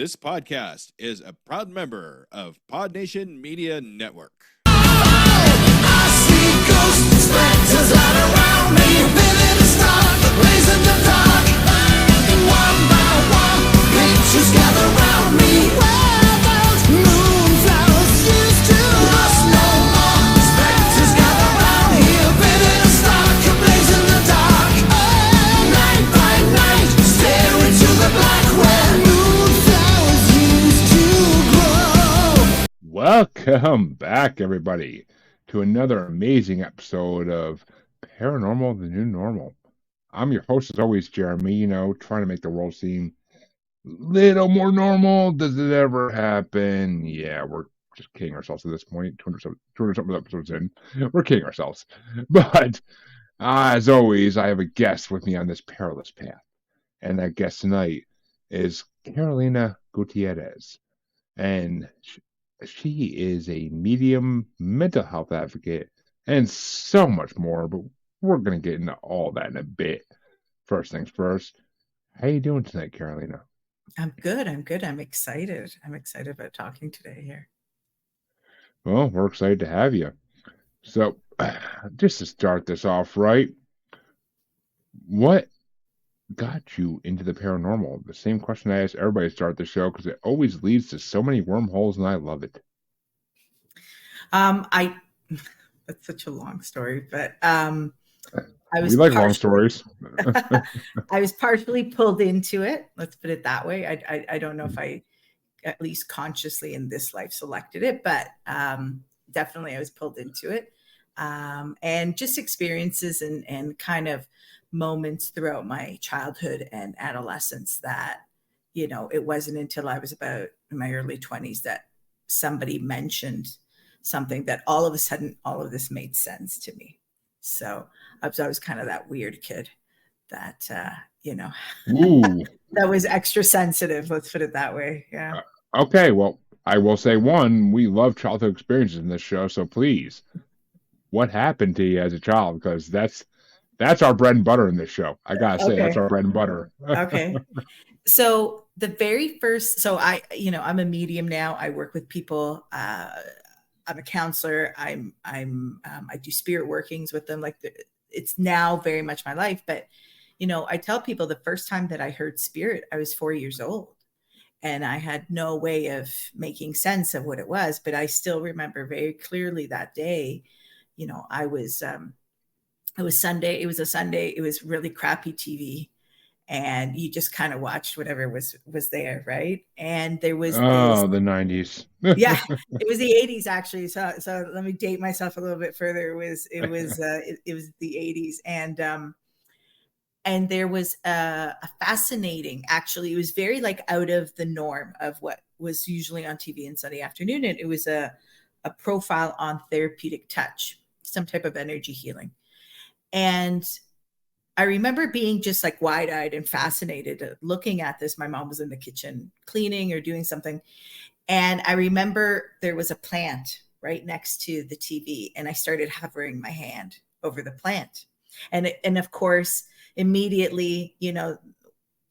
This podcast is a proud member of Pod Nation Media Network. I see ghosts, specters all around me, vivid and stark, blazing the dark. One by one, pictures gather round me. Where those moonflowers used to lost no more. Specters gather round here, vivid and stark, blazing the dark. Night by night, stare into the black where moonflowers used to grow. Welcome back, everybody, to another amazing episode of Paranormal, the New Normal. I'm your host, as always, Jeremy, trying to make the world seem a little more normal. Does it ever happen? Yeah, we're just kidding ourselves at this point. 200 something episodes in, we're kidding ourselves. But, as always, I have a guest with me on this perilous path. And that guest tonight is Carolina Gutierrez. And she is a medium, mental health advocate, and so much more, but we're going to get into all that in a bit. First things first, how you doing tonight, Carolina? I'm good. I'm excited. I'm excited about talking today here. Well, we're excited to have you. So, just to start this off right, what got you into the paranormal? The same question I ask everybody to start the show, because it always leads to so many wormholes, and I love it. That's such a long story, but we like long stories. I was partially pulled into it. Let's put it that way. I don't know if I, at least consciously in this life, selected it, but definitely I was pulled into it. And just experiences and kind of moments throughout my childhood and adolescence that, it wasn't until I was about in my early 20s that somebody mentioned something that all of a sudden, all of this made sense to me. So I was kind of that weird kid that, that was extra sensitive. Let's put it that way. Yeah. Okay. Well, I will say we love childhood experiences in this show. So please, what happened to you as a child? Because that's our bread and butter in this show. I got to say, that's our bread and butter. Okay. So the very first, I'm a medium now. I work with people. I'm a counselor. I do spirit workings with them. It's now very much my life. But, I tell people the first time that I heard spirit, I was 4 years old, and I had no way of making sense of what it was. But I still remember very clearly that day. It was Sunday. It was a Sunday. It was really crappy TV. And you just kind of watched whatever was there, right? And there was the 90s. Yeah, it was the 80s actually. So let me date myself a little bit further. It was the 80s, and there was a fascinating. Actually, it was very out of the norm of what was usually on TV on Sunday afternoon, and it was a profile on therapeutic touch, some type of energy healing, and I remember being just wide-eyed and fascinated looking at this. My mom was in the kitchen cleaning or doing something. And I remember there was a plant right next to the TV, and I started hovering my hand over the plant. And of course, immediately,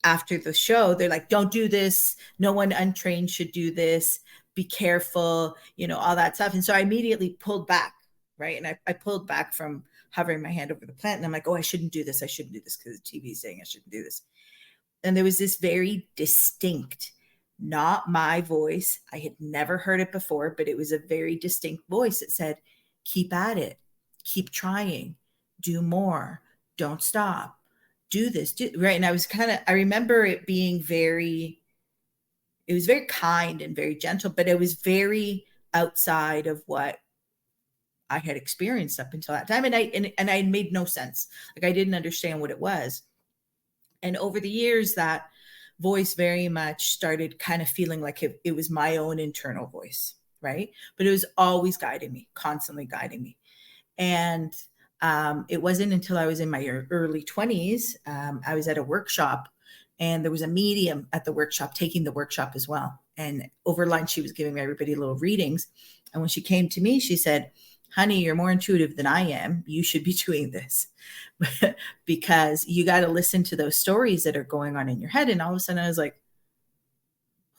after the show, they're like, don't do this. No one untrained should do this. Be careful, all that stuff. And so I immediately pulled back, right? And I pulled back from hovering my hand over the plant. And I'm like, oh, I shouldn't do this because the TV is saying I shouldn't do this. And there was this very distinct, not my voice. I had never heard it before, but it was a very distinct voice that said, keep at it, keep trying, do more, don't stop, do this, right? And I remember it being it was very kind and very gentle, but it was very outside of what I had experienced up until that time. And I made no sense. I didn't understand what it was. And over the years, that voice very much started kind of feeling like it was my own internal voice, right? But it was always guiding me, constantly guiding me. And it wasn't until I was in my early 20s, I was at a workshop, and there was a medium at the workshop taking the workshop as well. And over lunch, she was giving everybody little readings. And when she came to me, she said, honey, you're more intuitive than I am. You should be doing this because you got to listen to those stories that are going on in your head. And all of a sudden I was like,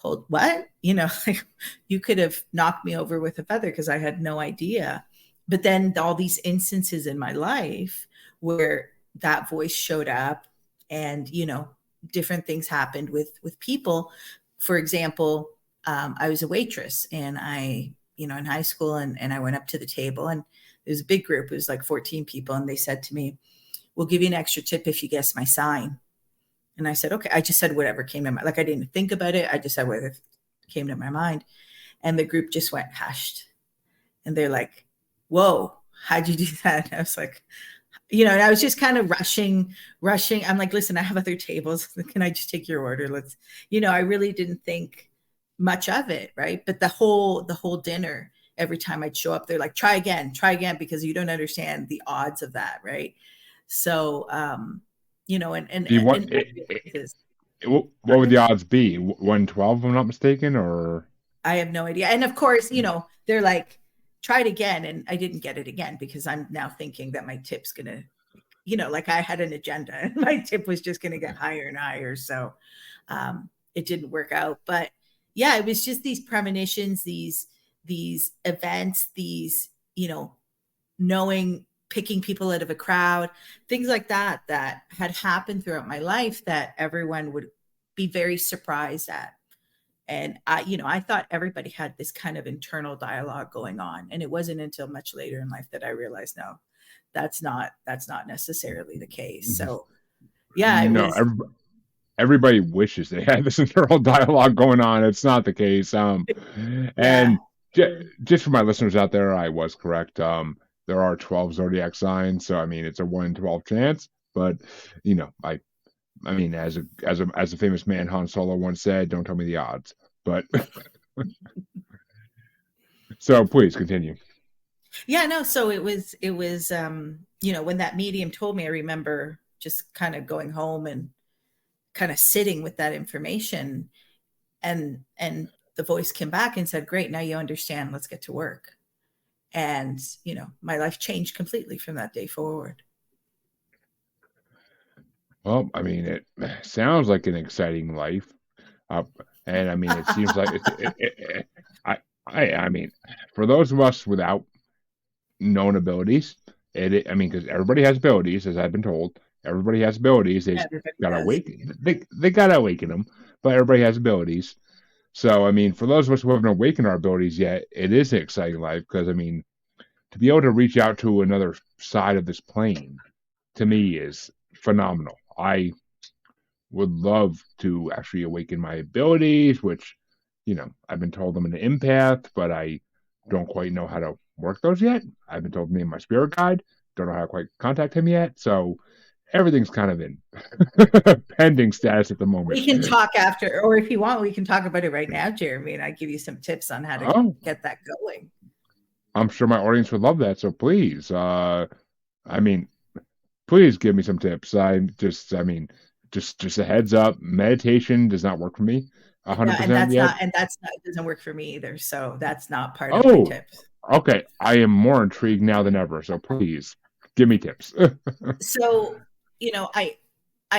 hold what? You know, like you could have knocked me over with a feather because I had no idea. But then all these instances in my life where that voice showed up and, you know, different things happened with people. For example, I was a waitress and I, you know, in high school and I went up to the table and it was a big group. It was like 14 people. And they said to me, we'll give you an extra tip if you guess my sign. And I said, okay. I just said whatever came to my, like I didn't think about it. I just said whatever came to my mind. And the group just went hushed. And they're like, whoa, how'd you do that? And I was like, you know, and I was just kind of rushing. I'm like, listen, I have other tables. Can I just take your order? Let's, you know, I really didn't think much of it. Right. But the whole dinner, every time I'd show up, they're like, try again, because you don't understand the odds of that. Right. So, you know, what would the odds be? 112, if I'm not mistaken, or? I have no idea. And of course, you know, they're like, try it again. And I didn't get it again because I'm now thinking that my tip's going to, you know, like I had an agenda and my tip was just going to get higher and higher. So it didn't work out. But yeah, it was just these premonitions, these events, these, you know, picking people out of a crowd, things like that had happened throughout my life that everyone would be very surprised at. And I thought everybody had this kind of internal dialogue going on. And it wasn't until much later in life that I realized, no, that's not necessarily the case. So yeah, everybody wishes they had this internal dialogue going on. It's not the case. And just for my listeners out there, I was correct. There are 12 zodiac signs, so I mean it's a 1 in 12 chance. But you know, I mean, as a famous man, Han Solo once said, "Don't tell me the odds." But so please continue. Yeah, no. So it was you know, when that medium told me, I remember just kind of going home and kind of sitting with that information, and the voice came back and said, "Great, now you understand. Let's get to work." And, you know, my life changed completely from that day forward. Well, I mean, it sounds like an exciting life. And I mean, it seems like I mean, for those of us without known abilities, I mean, because everybody has abilities, as I've been told. Everybody has abilities. They gotta awaken. They gotta awaken them, but everybody has abilities. So, I mean, for those of us who haven't awakened our abilities yet, it is an exciting life because, I mean, to be able to reach out to another side of this plane, to me, is phenomenal. I would love to actually awaken my abilities, which, you know, I've been told I'm an empath, but I don't quite know how to work those yet. I've been told me and my spirit guide don't know how to quite contact him yet. So everything's kind of in pending status at the moment. We can talk after, or if you want, we can talk about it right now, Jeremy, and I give you some tips on how to get that going. I'm sure my audience would love that. So please, I mean, please give me some tips. Just a heads up. Meditation does not work for me 100% yet. It doesn't work for me either. So that's not part of my tips. Okay. I am more intrigued now than ever. So please give me tips. So, you know, I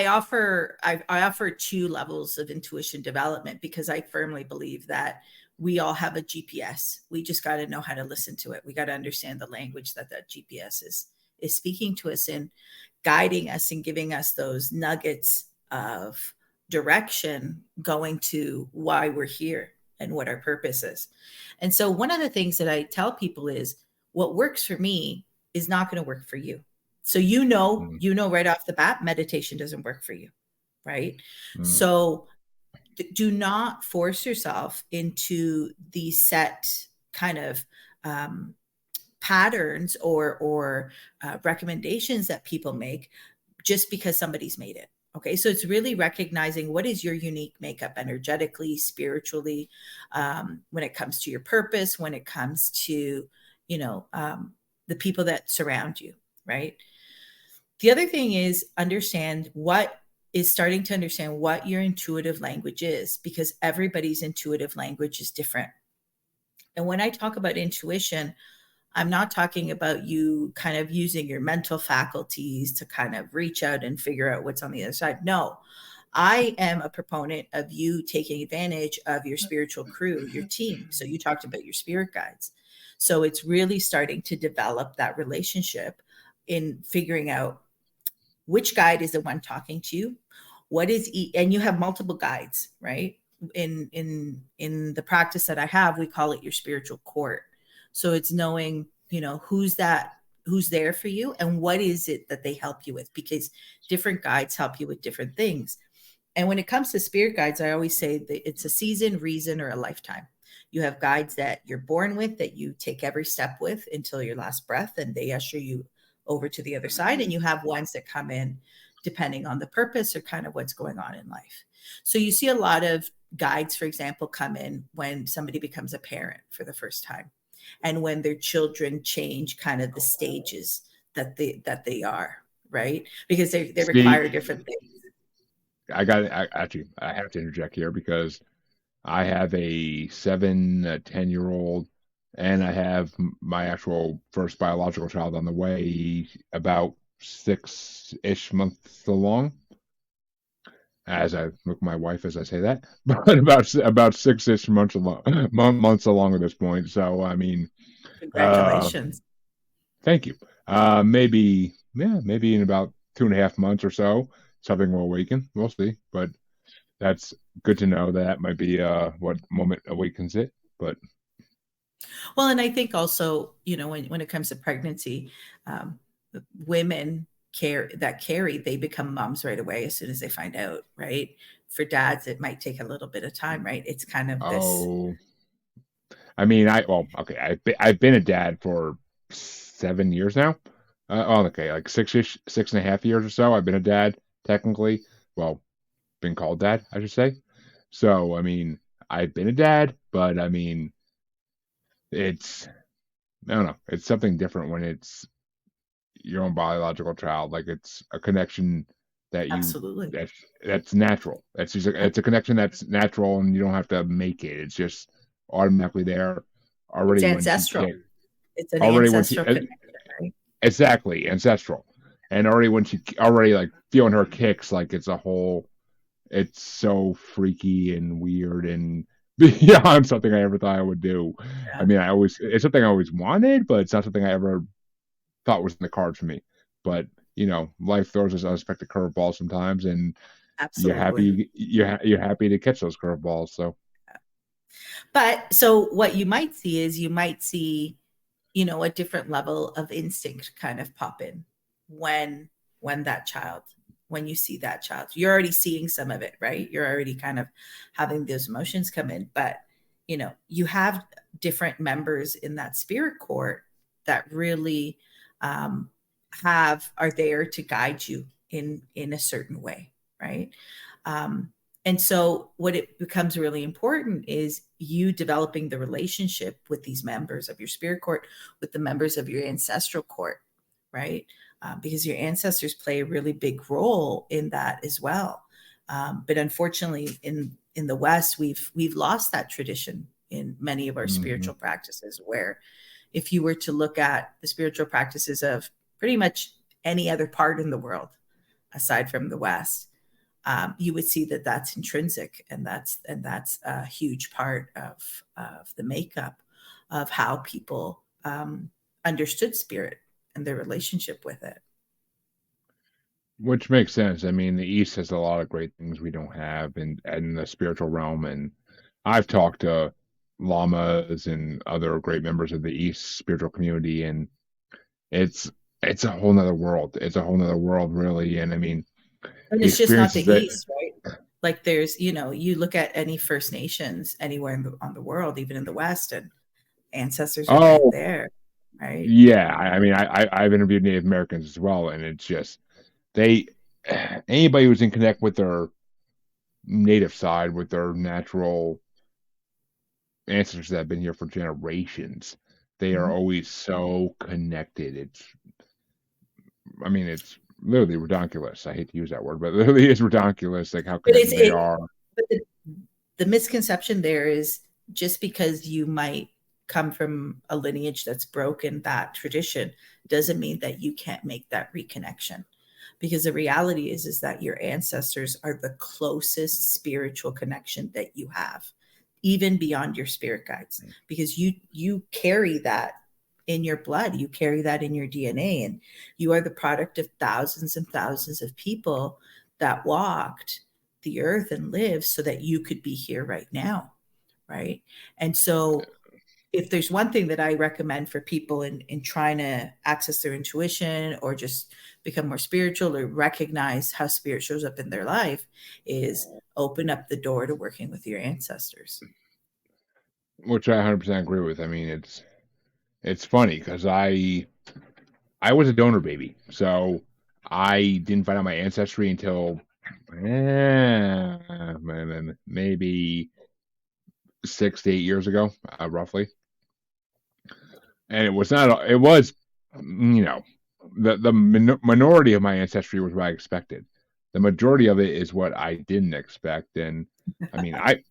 offer 2 levels of intuition development because I firmly believe that we all have a GPS. We just got to know how to listen to it. We got to understand the language that GPS is speaking to us in, guiding us and giving us those nuggets of direction going to why we're here and what our purpose is. And so one of the things that I tell people is what works for me is not going to work for you. So you know right off the bat, meditation doesn't work for you, right? So do not force yourself into these set kind of patterns or recommendations that people make just because somebody's made it. Okay, so it's really recognizing what is your unique makeup energetically, spiritually, when it comes to your purpose, when it comes to, you know, the people that surround you, right? The other thing is starting to understand what your intuitive language is, because everybody's intuitive language is different. And when I talk about intuition, I'm not talking about you kind of using your mental faculties to kind of reach out and figure out what's on the other side. No, I am a proponent of you taking advantage of your spiritual crew, your team. So you talked about your spirit guides. So it's really starting to develop that relationship in figuring out which guide is the one talking to you, what is and you have multiple guides, right? In the practice that I have, we call it your spiritual court. So it's knowing, who's there for you and what is it that they help you with, because different guides help you with different things. And when it comes to spirit guides, I always say that it's a season, reason, or a lifetime. You have guides that you're born with, that you take every step with until your last breath, and they usher you over to the other side. And you have ones that come in depending on the purpose or kind of what's going on in life. So you see a lot of guides, for example, come in when somebody becomes a parent for the first time, and when their children change kind of the stages that they are, right? Because they require different things. I have to interject here because I have a 10-year-old, and I have my actual first biological child on the way, about 6-ish months along. As I look at my wife as I say that, but about 6-ish months along at this point. So I mean, Congratulations. thank you. Maybe in about 2.5 months or so, something will awaken. We'll see, but that's good to know. That might be what moment awakens it. But well, and I think also, when it comes to pregnancy, women carry, they become moms right away as soon as they find out, right? For dads, it might take a little bit of time, right? It's kind of this. I mean, I've been a dad for 7 years now. Like 6.5 years or so. I've been a dad technically. Well, been called dad, I should say. So, I mean, I've been a dad, but I mean, I don't know. It's something different when it's your own biological child. Like it's a connection that Absolutely. that's natural. It's a connection that's natural, and you don't have to make it. It's just automatically there already. It's when ancestral. It's an already ancestral connection, right? Exactly, ancestral. And already when she like feeling her kicks, like it's so freaky and weird and beyond something I ever thought I would do. Yeah. I mean, it's something I always wanted, but it's not something I ever thought was in the cards for me. But life throws us unexpected curveballs sometimes, and Absolutely. you're happy to catch those curveballs. So, but so what you might see is a different level of instinct kind of pop in when you see that child. You're already seeing some of it, right? You're already kind of having those emotions come in, but you have different members in that spirit court that really are there to guide you in a certain way, right? And so what it becomes really important is you developing the relationship with these members of your spirit court, with the members of your ancestral court, right? Because your ancestors play a really big role in that as well. But unfortunately, in the West, we've lost that tradition in many of our spiritual practices, where if you were to look at the spiritual practices of pretty much any other part in the world aside from the West, you would see that that's intrinsic, and that's a huge part of the makeup of how people understood spirit and their relationship with it. which makes sense. I mean, the East has a lot of great things we don't have in the spiritual realm, and I've talked to lamas and other great members of the East spiritual community, and it's a whole nother world. It's a whole nother world, really. And I mean, And the it's just not the experiences that East, right? Like there's, you look at any First Nations anywhere on the world, even in the West, and ancestors are right oh there, right? yeah, I mean, I've interviewed Native Americans as well, and it's just they anybody who's in connect with their native side, with their natural ancestors that have been here for generations, they are Mhm. always so connected. It's literally ridiculous. I hate to use that word, but it literally is ridiculous, like how But connected they are. but the misconception there is just because you might come from a lineage that's broken that tradition doesn't mean that you can't make that reconnection, because the reality is that your ancestors are the closest spiritual connection that you have, even beyond your spirit guides, because you carry that in your blood, you carry that in your DNA, and you are the product of thousands and thousands of people that walked the earth and lived so that you could be here right now, right? And so if there's one thing that I recommend for people in trying to access their intuition or just become more spiritual or recognize how spirit shows up in their life, is open up the door to working with your ancestors. Which I 100% agree with. I mean, it's funny because I was a donor baby, so I didn't find out my ancestry until maybe 6 to 8 years ago, roughly. And it was not. It was, the minority of my ancestry was what I expected. The majority of it is what I didn't expect. And I mean, I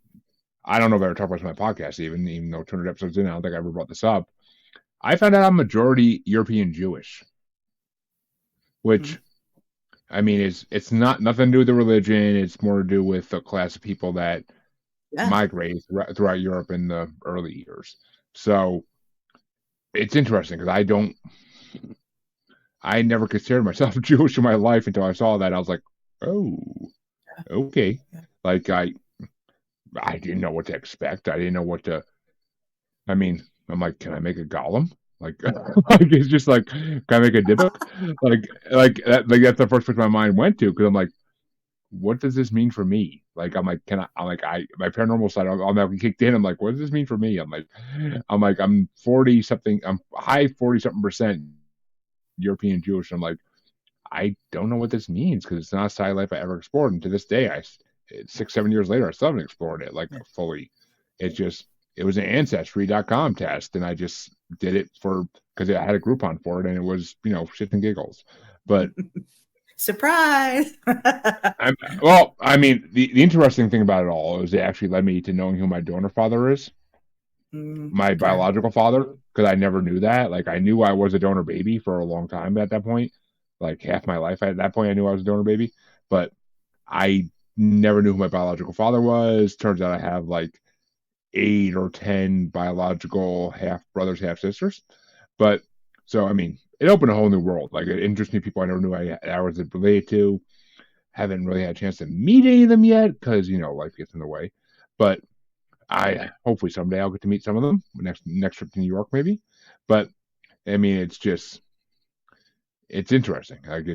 don't know if I ever talked about this on my podcast, even though 200 episodes in, I don't think I ever brought this up. I found out I'm majority European Jewish, which, I mean, it's not nothing to do with the religion. It's more to do with the class of people that migrated throughout Europe in the early years. So it's interesting because I never considered myself Jewish in my life until I saw that. I was like, oh, okay. Like I didn't know what to expect. I didn't know what to. I mean, I'm like, can I make a golem? Like, like it's just like, can I make a Dybbuk? like that's the first place my mind went to, because I'm like, what does this mean for me? Like, I'm like, my paranormal side, I'm like kicked in. I'm like, what does this mean for me? I'm 40 something. I'm high 40 something percent European Jewish. I'm like, I don't know what this means, because it's not a side life I ever explored. And to this day, 6-7 years later, I still haven't explored it fully. It was an ancestry.com test, and I just did it because I had a Groupon for it, and it was, shit and giggles. But surprise. I mean, the interesting thing about it all is it actually led me to knowing who my donor father is, my biological father, because I never knew that. Like, I knew I was a donor baby for a long time at that point. Like, half my life at that point, I knew I was a donor baby, but I never knew who my biological father was. Turns out I have like 8 or 10 biological half brothers, half sisters. But so, I mean, it opened a whole new world. Like, it interests me, people I never knew I was related to. Haven't really had a chance to meet any of them yet, because life gets in the way. But I hopefully someday I'll get to meet some of them next trip to New York, maybe. But I mean, it's interesting. Like,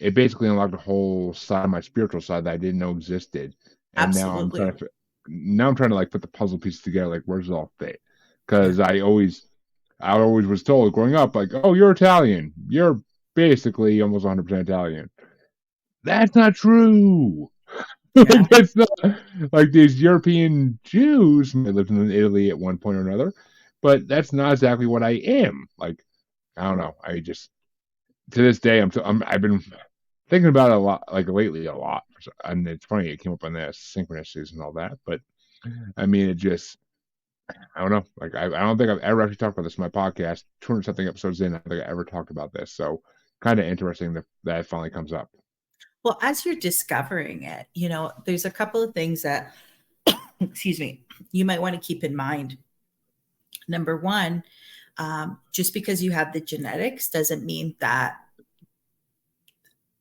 it basically unlocked a whole side of my spiritual side that I didn't know existed. And Absolutely. now I'm trying to like put the puzzle pieces together. Like, where does it all fit? Because I always was told growing up, like, oh, you're Italian. You're basically almost 100% Italian. That's not true. Like, that's not like these European Jews. I lived in Italy at one point or another, but that's not exactly what I am. Like, I don't know. I just, to this day, I've been thinking about it a lot, like lately a lot. And it's funny, it came up on the synchronicities and all that. But I mean, I don't know. Like, I don't think I've ever actually talked about this in my podcast. 200 something episodes in, I don't think I ever talked about this. So kind of interesting that it finally comes up. Well, as you're discovering it, there's a couple of things that, excuse me, you might want to keep in mind. Number one, just because you have the genetics doesn't mean that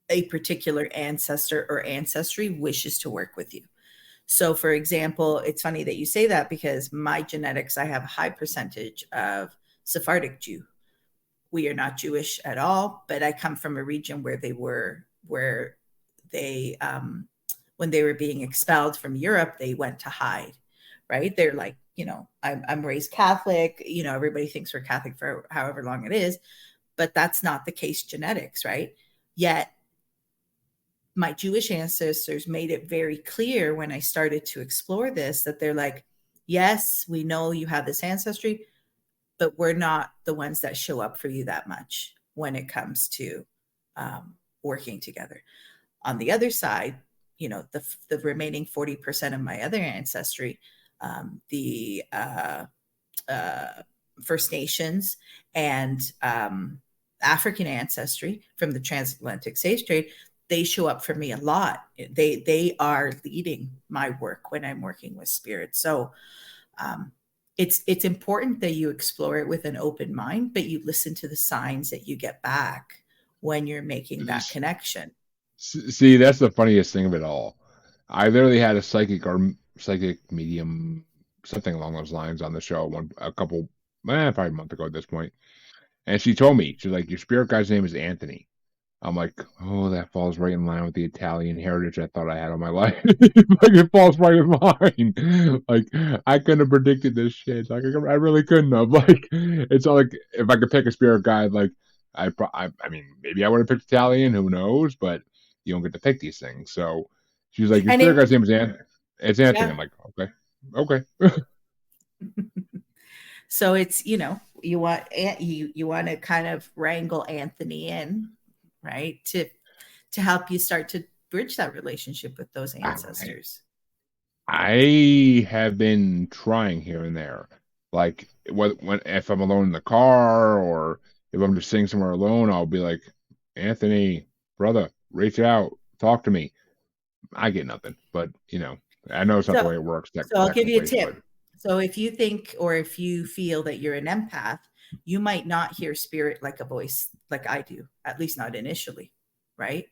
a particular ancestor or ancestry wishes to work with you. So, for example, it's funny that you say that, because my genetics, I have a high percentage of Sephardic Jew. We are not Jewish at all, but I come from a region where they when they were being expelled from Europe, they went to hide, right? They're like, I'm raised Catholic, everybody thinks we're Catholic for however long it is, but that's not the case genetics, right? Yet my Jewish ancestors made it very clear when I started to explore this, that they're like, yes, we know you have this ancestry, but we're not the ones that show up for you that much when it comes to working together. On the other side, the remaining 40% of my other ancestry, the First Nations and African ancestry from the transatlantic slave trade, they show up for me a lot. They are leading my work when I'm working with spirit. So it's important that you explore it with an open mind, but you listen to the signs that you get back when you're making that connection. See, that's the funniest thing of it all. I literally had a psychic medium, something along those lines, on the show probably a month ago at this point. And she told me, she's like, your spirit guide's name is Anthony. I'm like, oh, that falls right in line with the Italian heritage I thought I had all my life. Like, it falls right in line. Like, I couldn't have predicted this shit. Like, I really couldn't have. Like, it's all like, if I could pick a spirit guide, like, I mean, maybe I would have picked Italian. Who knows? But you don't get to pick these things. So she's like, your spirit guide's name is Anthony. It's Anthony. Yeah. I'm like, okay. So it's, you want to kind of wrangle Anthony in, right, to help you start to bridge that relationship with those ancestors. I have been trying here and there, like if I'm alone in the car or if I'm just sitting somewhere alone, I'll be like, Anthony, brother, reach out, talk to me. I get nothing, but I know it's not the way it works. So I'll give you a tip. So if you think, or if you feel that you're an empath, you might not hear spirit like a voice like I do, at least not initially, right?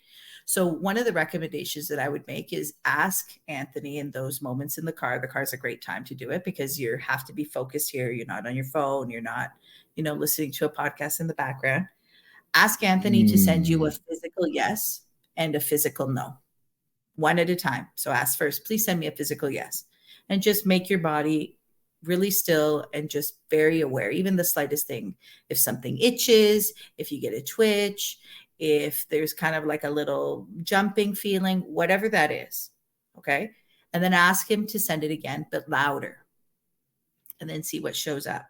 So one of the recommendations that I would make is ask Anthony in those moments in the car. The car's a great time to do it because you have to be focused here. You're not on your phone. You're not, listening to a podcast in the background. Ask Anthony to send you a physical yes and a physical no, one at a time. So ask first, please send me a physical yes, and just make your body really still and just very aware, even the slightest thing. If something itches, if you get a twitch, if there's kind of like a little jumping feeling, whatever that is, okay? And then ask him to send it again, but louder, and then see what shows up.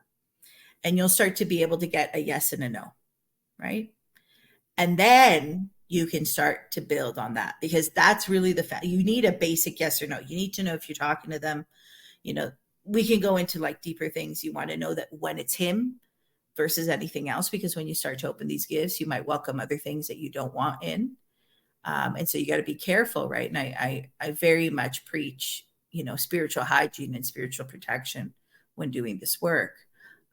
And you'll start to be able to get a yes and a no, right? And then you can start to build on that, because that's really you need a basic yes or no. You need to know if you're talking to them. We can go into like deeper things. You want to know that when it's him versus anything else, because when you start to open these gifts, you might welcome other things that you don't want in. And so you got to be careful, right? And I very much preach, spiritual hygiene and spiritual protection when doing this work.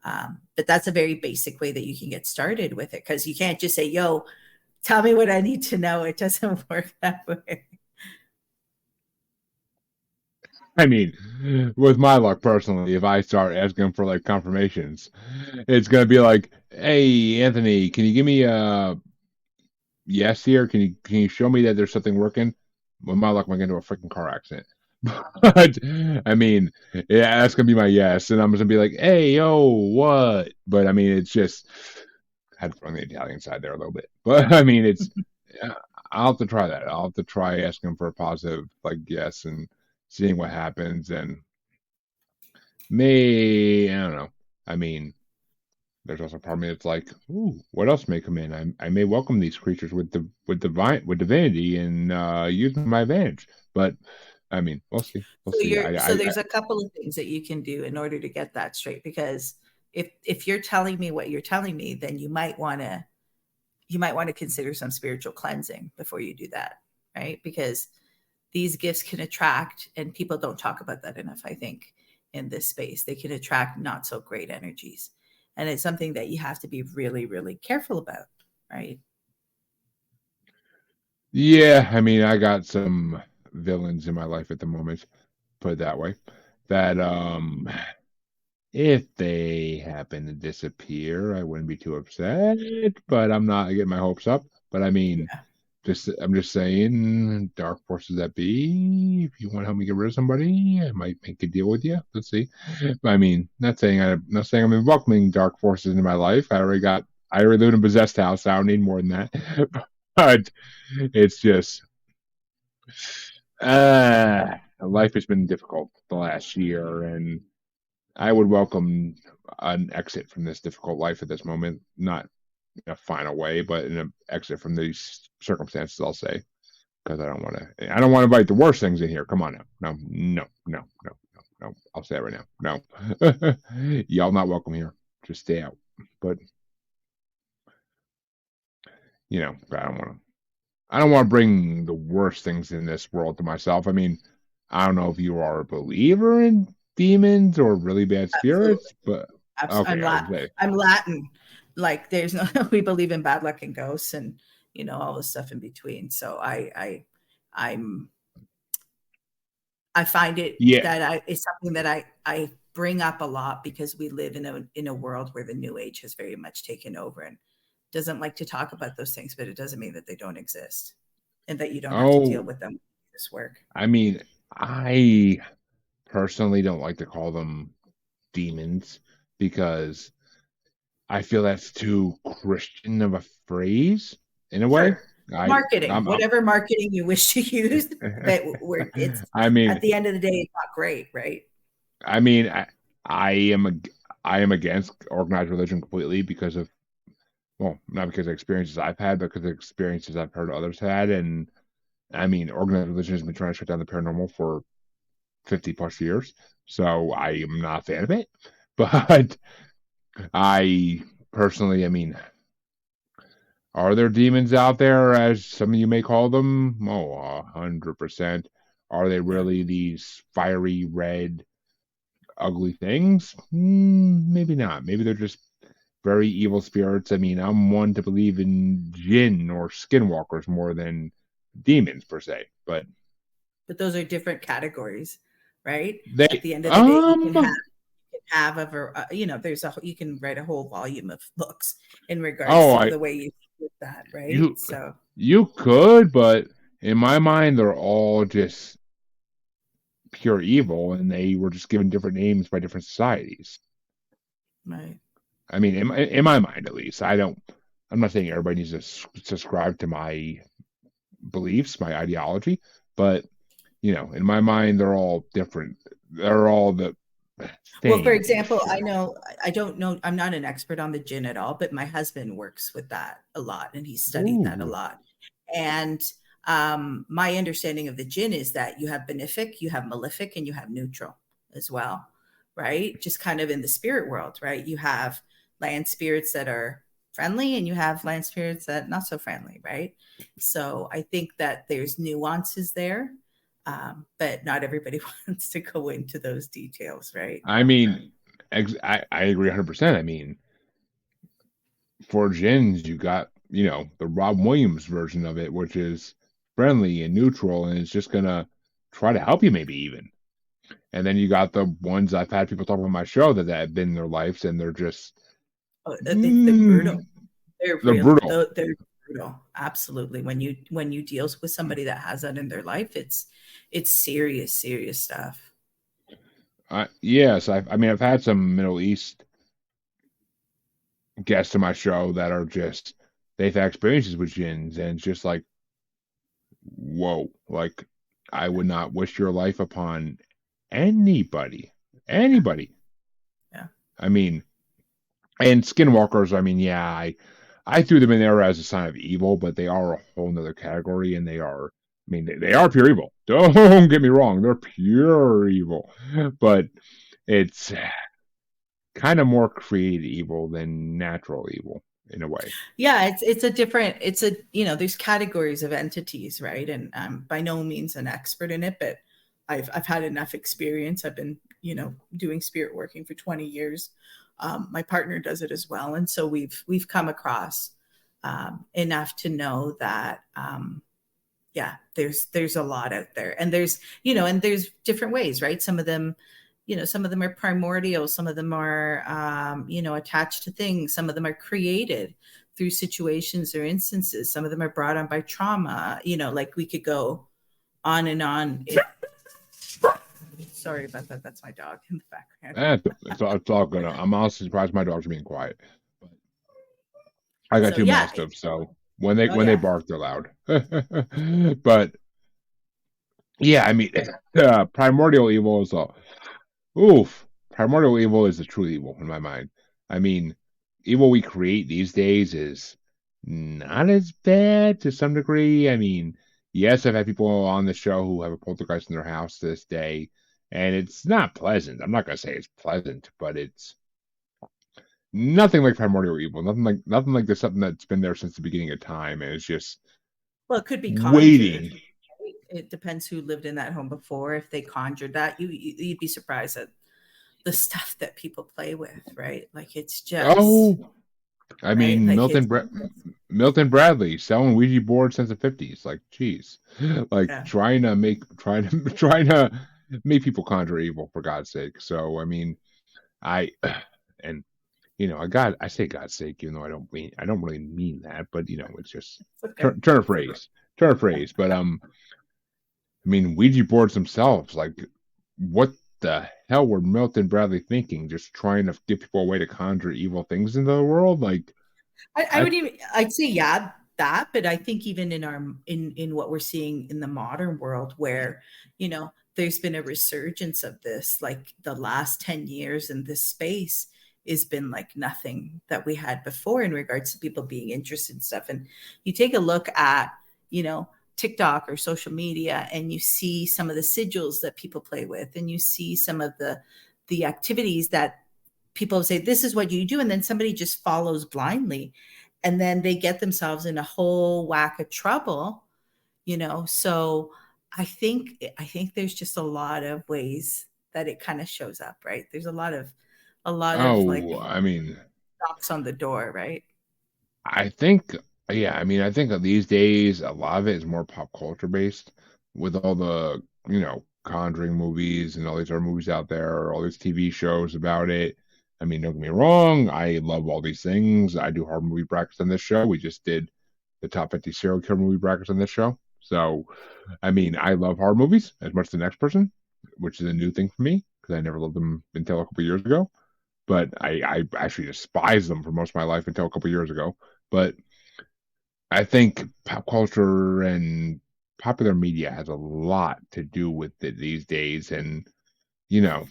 But that's a very basic way that you can get started with it, because you can't just say, yo, tell me what I need to know. It doesn't work that way. I mean, with my luck personally, if I start asking for like confirmations, it's gonna be like, "Hey, Anthony, can you give me a yes here? Can you show me that there's something working?" With my luck, I'm gonna get into a freaking car accident. But I mean, yeah, that's gonna be my yes, and I'm gonna be like, "Hey, yo, what?" But I mean, it's just I had from the Italian side there a little bit, but I mean, it's I'll have to try that. I'll have to try asking for a positive like yes and seeing what happens, and I don't know. I mean, there's also part of me that's like, ooh, what else may come in? I may welcome these creatures with divinity and use them to my advantage. But I mean, we'll see. So there's a couple of things that you can do in order to get that straight, because if you're telling me what you're telling me, then you might want to consider some spiritual cleansing before you do that, right? Because these gifts can attract, and people don't talk about that enough, I think, in this space. They can attract not so great energies. And it's something that you have to be really, really careful about, right? Yeah, I mean, I got some villains in my life at the moment, put it that way, that if they happen to disappear, I wouldn't be too upset, but I'm not getting my hopes up. But I mean, I'm just saying, dark forces that be, if you want to help me get rid of somebody, I might make a deal with you. Let's see. I mean, not saying I'm welcoming dark forces into my life. I already live in a possessed house. I don't need more than that. But it's just life has been difficult the last year, and I would welcome an exit from this difficult life at this moment. Not in a final way, but in an exit from these circumstances, I'll say, because I don't want to invite the worst things in here. Come on now. No. I'll say it right now. No. Y'all not welcome here. Just stay out. But you know, I don't want to bring the worst things in this world to myself. I mean, I don't know if you are a believer in demons or really bad spirits, Absolutely. but okay, I would say. I'm Latin. Like there's no we believe in bad luck and ghosts and all the stuff in between. So I'm I find it Yeah. that it's something that I bring up a lot because we live in a world where the new age has very much taken over and doesn't like to talk about those things, but it doesn't mean that they don't exist and that you don't have to deal Oh, with them. This work. I mean, I personally don't like to call them demons because I feel that's too Christian of a phrase in a way. Sure. I, Marketing, I'm whatever marketing you wish to use, but where it's I at mean, the end of the day, it's not great, right? I mean, I am I am against organized religion completely because of, well, not because of experiences I've had, but because of experiences I've heard others had. And I mean, organized religion has been trying to shut down the paranormal for 50 plus years, so I am not a fan of it. But I personally, I mean, are there demons out there, as some of you may call them? Oh, 100%. Are they Yeah. really these fiery red, ugly things? Maybe not. Maybe they're just very evil spirits. I mean, I'm one to believe in djinn or skinwalkers more than demons per se. But But those are different categories, right? At they, the end of the day, have there's you can write a whole volume of books in regards oh, to I, the way you do that, right? you, So, you could, but in my mind, they're all just pure evil, and they were just given different names by different societies. right. I mean, in my mind, at least, I'm not saying everybody needs to subscribe to my beliefs, my ideology, but in my mind, they're all different. They're all the Well, for same example, ish. I don't know, I'm not an expert on the gin at all, but my husband works with that a lot and he's studied that a Ooh. lot. And my understanding of the gin is that you have benefic, you have malefic, and you have neutral as well, right? Just kind of in the spirit world, right? You have land spirits that are friendly and you have land spirits that not so friendly, right? So I think that there's nuances there, but not everybody wants to go into those details, right? I mean, I agree 100%. I mean, for Djinns, you got, the Rob Williams version of it, which is friendly and neutral, and it's just gonna try to help you, maybe even. And then you got the ones I've had people talk about on my show that have been in their lives, and they're just, Oh, they're brutal. They're they're real. brutal. They're brutal. Absolutely. When you deal with somebody that has that in their life, it's serious, serious stuff. Yes, I mean, I've had some Middle East guests on my show that are just, they've had experiences with Djinns, and it's just like, whoa, like, I would not wish your life upon anybody. Yeah. Anybody. Yeah. I mean, and skinwalkers, I mean, yeah, I threw them in there as a sign of evil, but they are a whole nother category, and they are, I mean, they are pure evil. Don't get me wrong, they're pure evil, but it's kind of more created evil than natural evil in a way. Yeah, there's categories of entities, right? And I'm by no means an expert in it, but I've had enough experience. I've been, doing spirit working for 20 years. My partner does it as well. And so we've come across enough to know that yeah, there's a lot out there. And there's different ways, right? Some of them are primordial, some of them are attached to things, some of them are created through situations or instances, some of them are brought on by trauma, like we could go on and on. Sorry about that, that's my dog in the background. It's all good. I'm honestly surprised my dogs are being quiet. But I got So two yeah. mastiffs, so when they Oh when they yeah. bark, they're loud. But yeah, I mean, primordial evil is a oof. Primordial evil is the true evil in my mind. I mean, evil we create these days is not as bad to some degree. I mean, yes, I've had people on the show who have a poltergeist in their house to this day, and it's not pleasant. I'm not gonna say it's pleasant, but it's nothing like primordial evil. Nothing like there's something that's been there since the beginning of time, and it's just Well, it could be conjured. waiting. It depends who lived in that home before. If they conjured that, you'd be surprised at the stuff that people play with, right? Like it's just Oh, I right. mean, Like it's Milton Bradley selling Ouija boards since the 50s. Like, geez, like yeah. trying to make people conjure evil for God's sake. So, I mean, I and I say God's sake, even though I don't really mean that, but it's just Okay. turn of phrase. But I mean, Ouija boards themselves, like, what the hell were Milton Bradley thinking? Just trying to give people a way to conjure evil things into the world? Like, I I'd say yeah, that, but I think even in our in what we're seeing in the modern world where, there's been a resurgence of this, like the last 10 years in this space has been like nothing that we had before in regards to people being interested in stuff. And you take a look at, TikTok or social media and you see some of the sigils that people play with and you see some of the activities that people say this is what you do, and then somebody just follows blindly and then they get themselves in a whole whack of trouble. So I think there's just a lot of ways that it kind of shows up, right? There's a lot of like oh, I mean, knocks on the door, right? I think, yeah, I mean, I think that these days a lot of it is more pop culture based with all the, Conjuring movies and all these other movies out there, all these TV shows about it. I mean, don't get me wrong, I love all these things. I do horror movie brackets on this show. We just did the top 50 serial killer movie brackets on this show. So, I mean, I love horror movies as much as the next person, which is a new thing for me because I never loved them until a couple years ago. But I actually despised them for most of my life until a couple years ago. But I think pop culture and popular media has a lot to do with it these days. And, you know,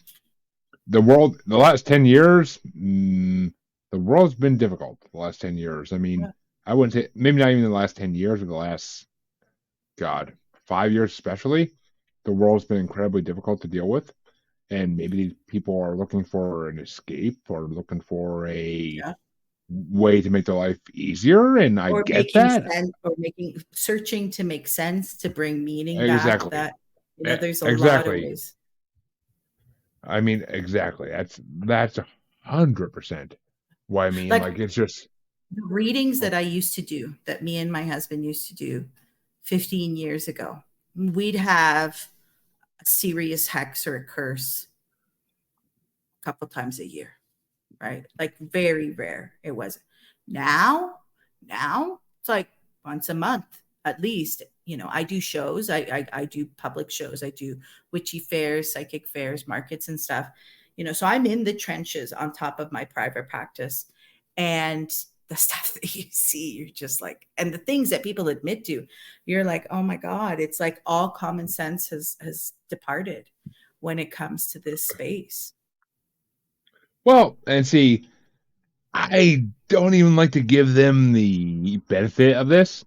the last 10 years, the world's been difficult the last 10 years. I mean, Yeah. I wouldn't say, maybe not even the last 10 years, but the last, God, 5 years especially, the world's been incredibly difficult to deal with. And maybe these people are looking for an escape or looking for a Yeah. way to make their life easier. And I Or get making that. sense, or searching to make sense, to bring meaning back. Exactly. That there's a lot of Exactly. ways. I mean, exactly. That's 100% what I mean. Like Like, it's just, the readings that I used to do, that me and my husband used to do 15 years ago, we'd have a serious hex or a curse a couple times a year, right? Like very rare. It was. Now it's like once a month at least. I do shows. I do public shows. I do witchy fairs, psychic fairs, markets and stuff. So I'm in the trenches on top of my private practice, and the stuff that you see, you're just like, and the things that people admit to, you're like, oh my God, it's like all common sense has departed when it comes to this space. well, and see, I don't even like to give them the benefit of this,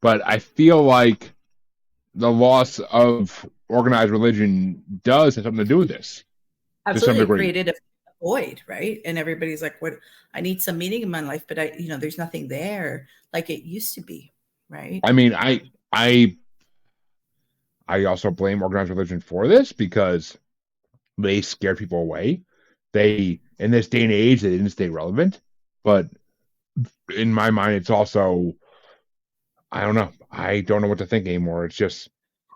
but I feel like the loss of organized religion does have something to do with this to some Absolutely. It degree. created a void, right? And everybody's like, what, I need some meaning in my life, but there's nothing there like it used to be, right? I mean, I also blame organized religion for this because they scare people away. They, in this day and age, they didn't stay relevant. But in my mind, it's also, I don't know. I don't know what to think anymore. It's just,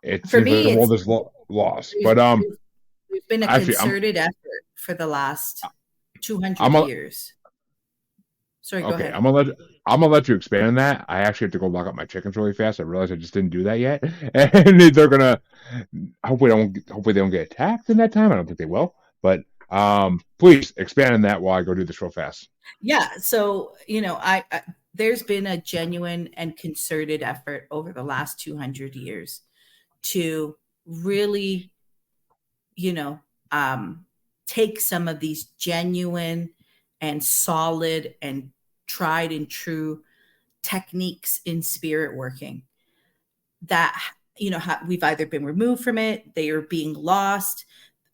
it For seems like me, the it's world is lost. there's, But there's been a actually, concerted effort for the last 200 I'm a, years. Sorry, go okay. ahead. I'm gonna let you expand on that. I actually have to go lock up my chickens really fast. I realized I just didn't do that yet, and they're gonna hopefully they don't get attacked in that time. I don't think they will, but please expand on that while I go do this real fast. Yeah. So, I there's been a genuine and concerted effort over the last 200 years to really, you know, take some of these genuine and solid and tried and true techniques in spirit working that, we've either been removed from it, they are being lost,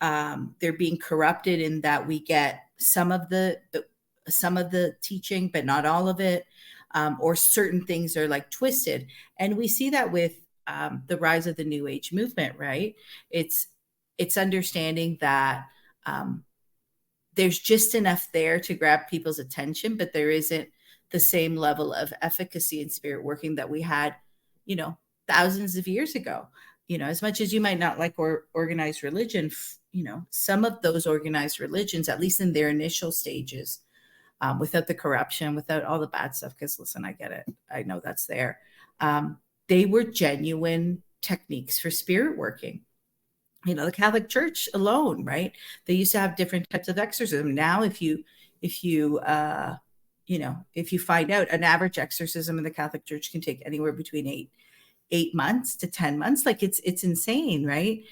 they're being corrupted in that we get some of the some of the teaching, but not all of it, or certain things are like twisted. And we see that with the rise of the New Age movement, right? It's understanding that there's just enough there to grab people's attention, but there isn't the same level of efficacy in spirit working that we had, thousands of years ago. As much as you might not like organized religion, some of those organized religions, at least in their initial stages, without the corruption, without all the bad stuff, because listen, I get it. I know that's there. They were genuine techniques for spirit working. The Catholic Church alone, right? They used to have different types of exorcism. Now, if you find out, an average exorcism in the Catholic Church can take anywhere between 8 months to 10 months. Like it's insane, right?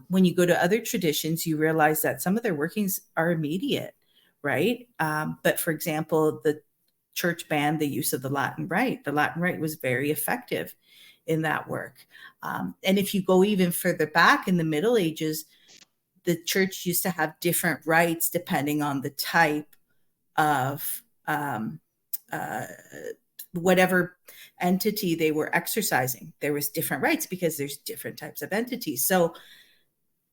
When you go to other traditions, you realize that some of their workings are immediate, right? But for example, the church banned the use of the Latin Rite. The Latin Rite was very effective in that work. And if you go even further back in the Middle Ages, the church used to have different rites depending on the type of whatever entity they were exercising. There was different rites because there's different types of entities. So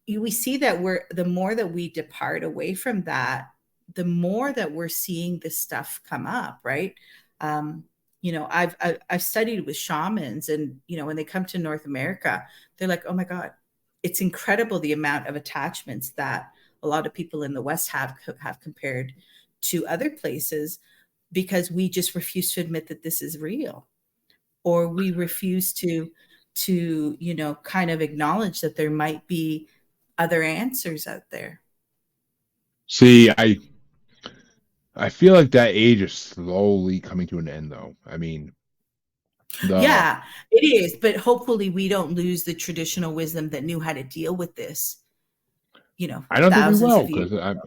we see that the more that we depart away from that, the more that we're seeing this stuff come up, right? I've studied with shamans, and when they come to North America, they're like, oh my God, it's incredible the amount of attachments that a lot of people in the West have compared to other places, because we just refuse to admit that this is real, or we refuse to kind of acknowledge that there might be other answers out there. See, I feel like that age is slowly coming to an end, though. I mean, yeah, it is. But hopefully we don't lose the traditional wisdom that knew how to deal with this. I don't think we thousands will, of years because ago.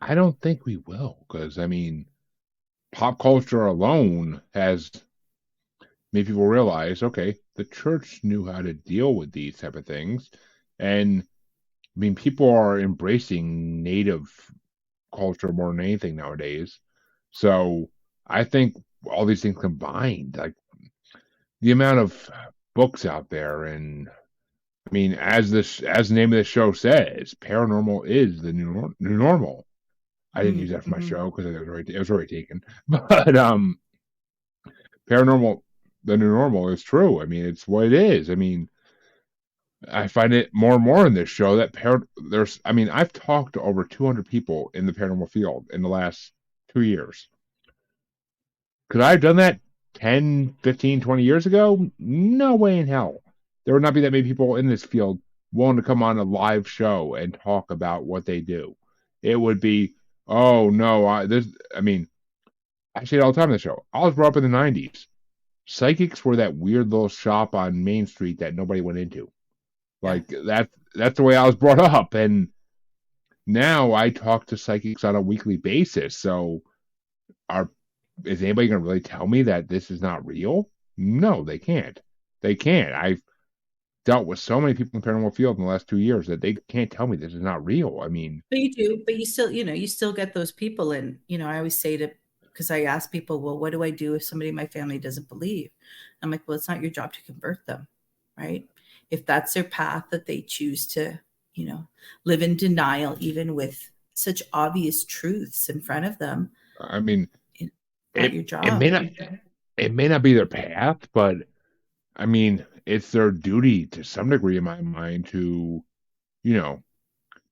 I don't think we will, because I mean, pop culture alone has made people realize, okay, the church knew how to deal with these type of things, and I mean, people are embracing native culture more than anything nowadays. So I think all these things combined, like the amount of books out there, and I mean, as the name of the show says, paranormal is the new normal. I didn't use that for my show because it was already taken. But paranormal, the new normal, is true. I mean, it's what it is. I mean, I find it more and more in this show that I've talked to over 200 people in the paranormal field in the last 2 years. Could I have done that 10, 15, 20 years ago? No way in hell. There would not be that many people in this field willing to come on a live show and talk about what they do. It would be, oh no, I say it all the time on the show. I was brought up in the 90s. Psychics were that weird little shop on Main Street that nobody went into. Like that's the way I was brought up, and now I talk to psychics on a weekly basis. So, is anybody going to really tell me that this is not real? No, they can't. They can't. I've dealt with so many people in the paranormal field in the last 2 years that they can't tell me this is not real. I mean, but you do. But you still get those people, and I always say because I ask people, well, what do I do if somebody in my family doesn't believe? I'm like, well, it's not your job to convert them, right? If that's their path that they choose to, live in denial, even with such obvious truths in front of them. I mean, it's not your job. It may not be their path, but I mean, it's their duty to some degree, in my mind, to,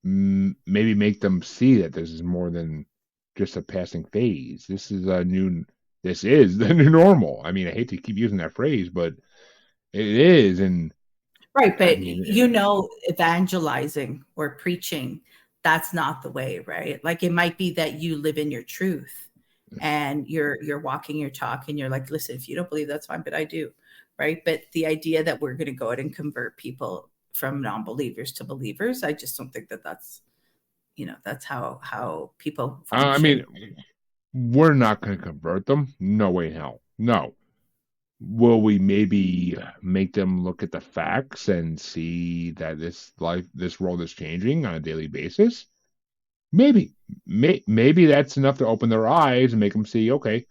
maybe make them see that this is more than just a passing phase. This is the new normal. I mean, I hate to keep using that phrase, but it is, and right, but evangelizing or preaching, that's not the way, right? Like, it might be that you live in your truth and you're walking your talk, and you're like, listen, if you don't believe, that's fine, but I do, right? But the idea that we're going to go out and convert people from non-believers to believers, I just don't think that's that's how people function. I mean, we're not going to convert them. No way in hell. No. Will we maybe make them look at the facts and see that this world is changing on a daily basis? Maybe. maybe that's enough to open their eyes and make them see, okay,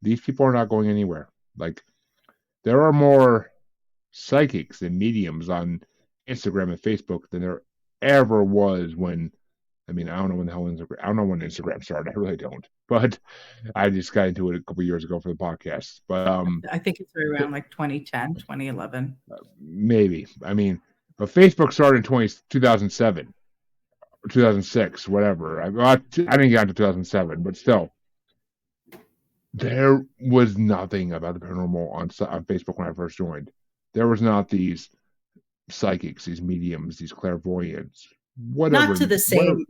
these people are not going anywhere. Like, there are more psychics and mediums on Instagram and Facebook than there ever was when. I mean, I don't know when the hell Instagram. I don't know when Instagram started. I really don't. But I just got into it a couple years ago for the podcast. But I think it's right around like 2010, 2011. maybe. I mean, but Facebook started in 2007, 2006, whatever. I didn't get into 2007, but still, there was nothing about the paranormal on Facebook when I first joined. There was not these psychics, these mediums, these clairvoyants, whatever. Not to the same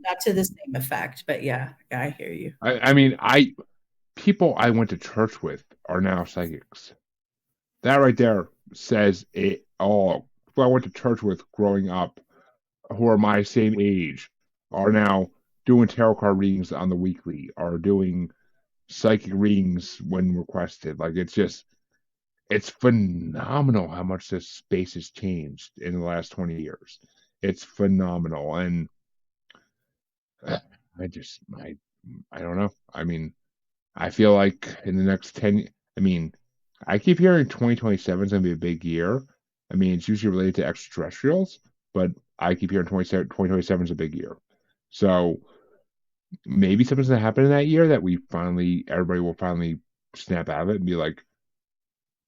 effect, but yeah, I hear you. I mean, people I went to church with are now psychics. That right there says it all. Who I went to church with growing up, who are my same age, are now doing tarot card readings on the weekly, are doing psychic readings when requested. Like, it's phenomenal how much this space has changed in the last 20 years. It's phenomenal. And I don't know. I mean, I feel like in the next 10, I mean, I keep hearing 2027 is going to be a big year. I mean, it's usually related to extraterrestrials, but I keep hearing 2027 is a big year. So maybe something's going to happen in that year that everybody will finally snap out of it and be like,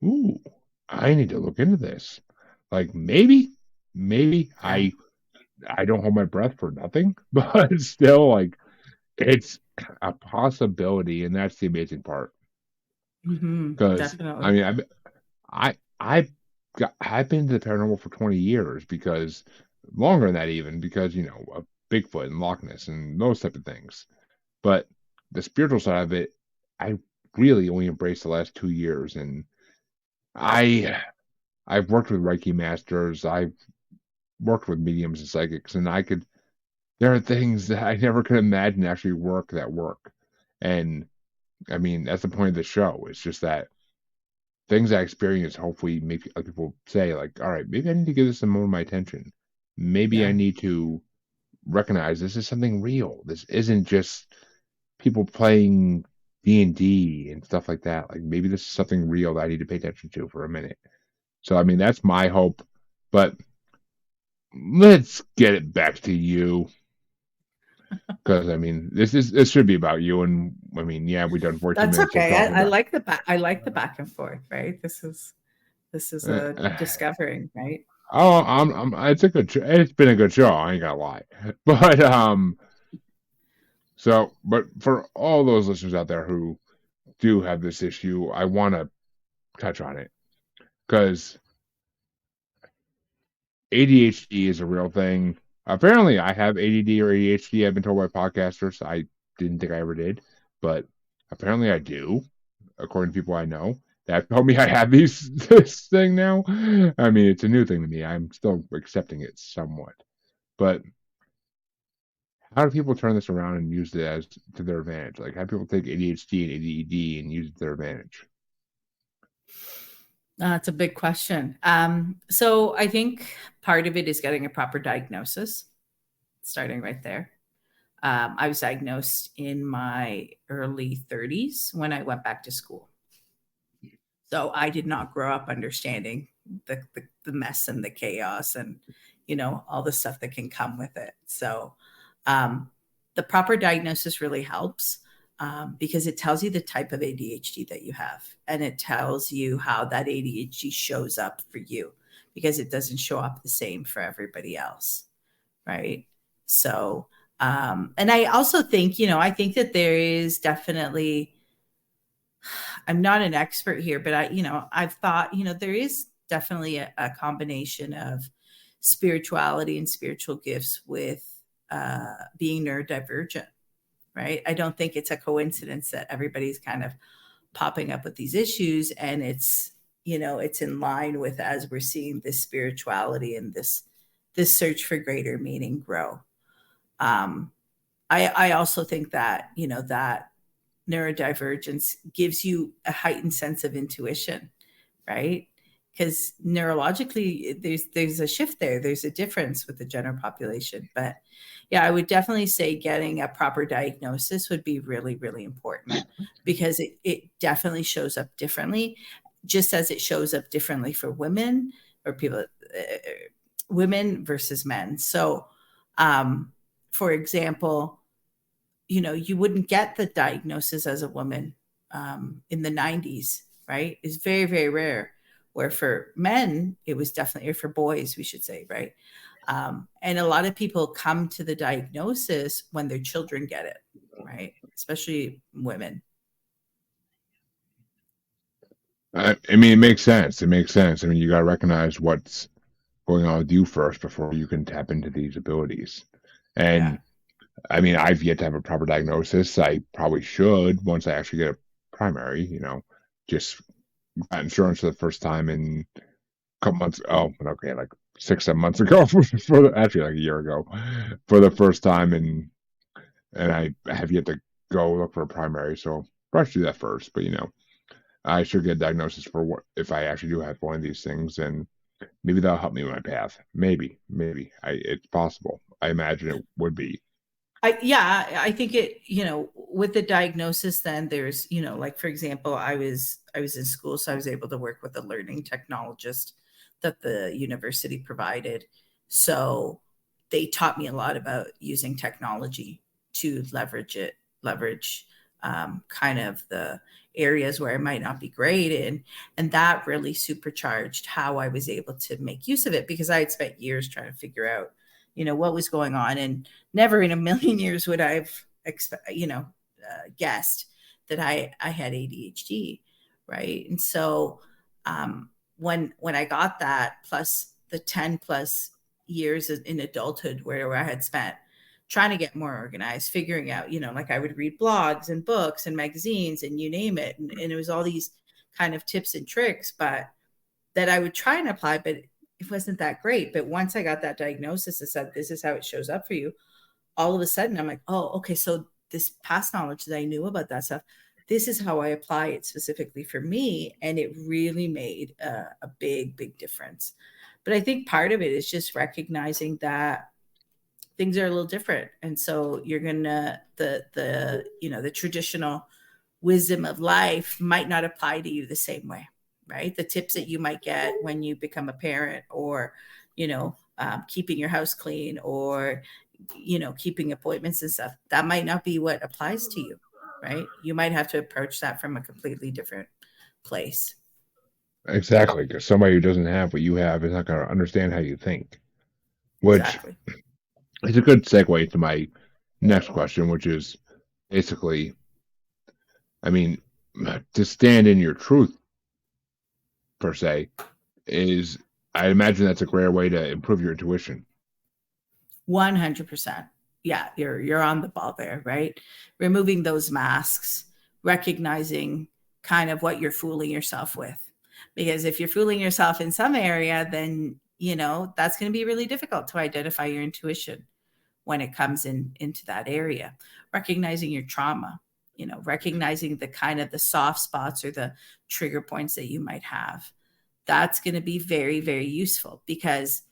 ooh, I need to look into this. Like, maybe I don't hold my breath for nothing, but still, like, it's a possibility, and that's the amazing part. Because Definitely. I mean, I've been to the paranormal for 20 years, because longer than that even, because of Bigfoot and Loch Ness and those type of things. But the spiritual side of it, I really only embraced the last 2 years, and I've worked with Reiki masters, I've worked with mediums and psychics, and there are things that I never could imagine actually work. And I mean, that's the point of the show. It's just that things I experience hopefully make other people say, like, all right, maybe I need to give this some more of my attention. Maybe I need to recognize this is something real. This isn't just people playing D&D and stuff like that. Like, maybe this is something real that I need to pay attention to for a minute. So, I mean, that's my hope. But let's get it back to you. Because I mean, this should be about you, and I mean, yeah, we've done 14 That's minutes. okay. I like the back and forth, right? This is a discovering, right? Oh, it's been a good show. I ain't gonna lie, but but for all those listeners out there who do have this issue, I want to touch on it, because ADHD is a real thing. Apparently, I have ADD or ADHD. I've been told by podcasters. I didn't think I ever did, but apparently I do, according to people I know that told me I have this thing now. I mean, it's a new thing to me. I'm still accepting it somewhat. But how do people turn this around and use it to their advantage? Like, how do people take ADHD and ADD and use it to their advantage? That's a big question. So I think part of it is getting a proper diagnosis, starting right there. I was diagnosed in my early 30s when I went back to school. So I did not grow up understanding the mess and the chaos and, all the stuff that can come with it. So the proper diagnosis really helps. Because it tells you the type of ADHD that you have, and it tells you how that ADHD shows up for you, because it doesn't show up the same for everybody else, right? So, and I also think, I think that there is definitely, I'm not an expert here, but I've thought, there is definitely a combination of spirituality and spiritual gifts with being neurodivergent. Right. I don't think it's a coincidence that everybody's kind of popping up with these issues, and it's in line with, as we're seeing this spirituality and this search for greater meaning grow. I also think that, that neurodivergence gives you a heightened sense of intuition, right? because neurologically there's a shift there. There's a difference with the general population. But yeah, I would definitely say getting a proper diagnosis would be really, really important, because it definitely shows up differently, just as it shows up differently for women or people, women versus men. So, for example, you wouldn't get the diagnosis as a woman in the 90s, right? It's very, very rare. Where for men, it was definitely, or for boys, we should say, right? And a lot of people come to the diagnosis when their children get it, right? Especially women. I mean, it makes sense. It makes sense. I mean, you got to recognize what's going on with you first before you can tap into these abilities. And Yeah. I mean, I've yet to have a proper diagnosis. I probably should once I actually get a primary, just got insurance for the first time in a couple months. Oh, okay, like 6-7 months ago, actually like a year ago, for the first time, and I have yet to go look for a primary. So probably should do that first. But I should get a diagnosis for what if I actually do have one of these things, and maybe that'll help me with my path. Maybe, it's possible. I imagine it would be. I think it, with the diagnosis, then there's, like, for example, I was in school, so I was able to work with a learning technologist that the university provided. So they taught me a lot about using technology to leverage kind of the areas where I might not be great in. And that really supercharged how I was able to make use of it, because I had spent years trying to figure out, what was going on. And never in a million years would I've guessed that I had ADHD. Right. And so when I got that, plus the 10 plus years in adulthood where I had spent trying to get more organized, figuring out, like I would read blogs and books and magazines and you name it. And it was all these kind of tips and tricks, but that I would try and apply, but it wasn't that great. But once I got that diagnosis that said, this is how it shows up for you, all of a sudden I'm like, oh, okay. So this past knowledge that I knew about that stuff, this is how I apply it specifically for me. And it really made a big, big difference. But I think part of it is just recognizing that things are a little different. And so you're gonna, the traditional wisdom of life might not apply to you the same way, right? The tips that you might get when you become a parent, or, keeping your house clean, or, keeping appointments and stuff, that might not be what applies to you, right? You might have to approach that from a completely different place. Exactly, because somebody who doesn't have what you have is not going to understand how you think, which Exactly. is a good segue to my next question, which is basically, I mean, to stand in your truth, per se, is, I imagine that's a great way to improve your intuition. 100%. Yeah, you're on the ball there, right? Removing those masks, recognizing kind of what you're fooling yourself with. Because if you're fooling yourself in some area, then that's going to be really difficult to identify your intuition when it comes into that area. Recognizing your trauma, recognizing the kind of the soft spots or the trigger points that you might have. That's going to be very, very useful, because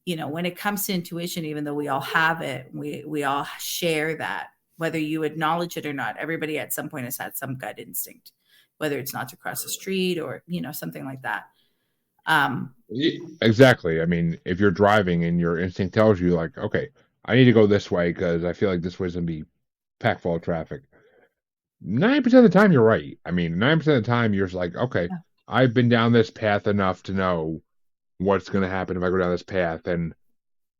when it comes to intuition, even though we all have it, we all share that, whether you acknowledge it or not. Everybody at some point has had some gut instinct, whether it's not to cross the street or, something like that. Exactly. I mean, if you're driving and your instinct tells you, like, okay, I need to go this way because I feel like this way's going to be packed full of traffic. 90% of the time, you're right. I mean, 90% of the time, you're just like, okay, Yeah. I've been down this path enough to know what's going to happen if I go down this path. And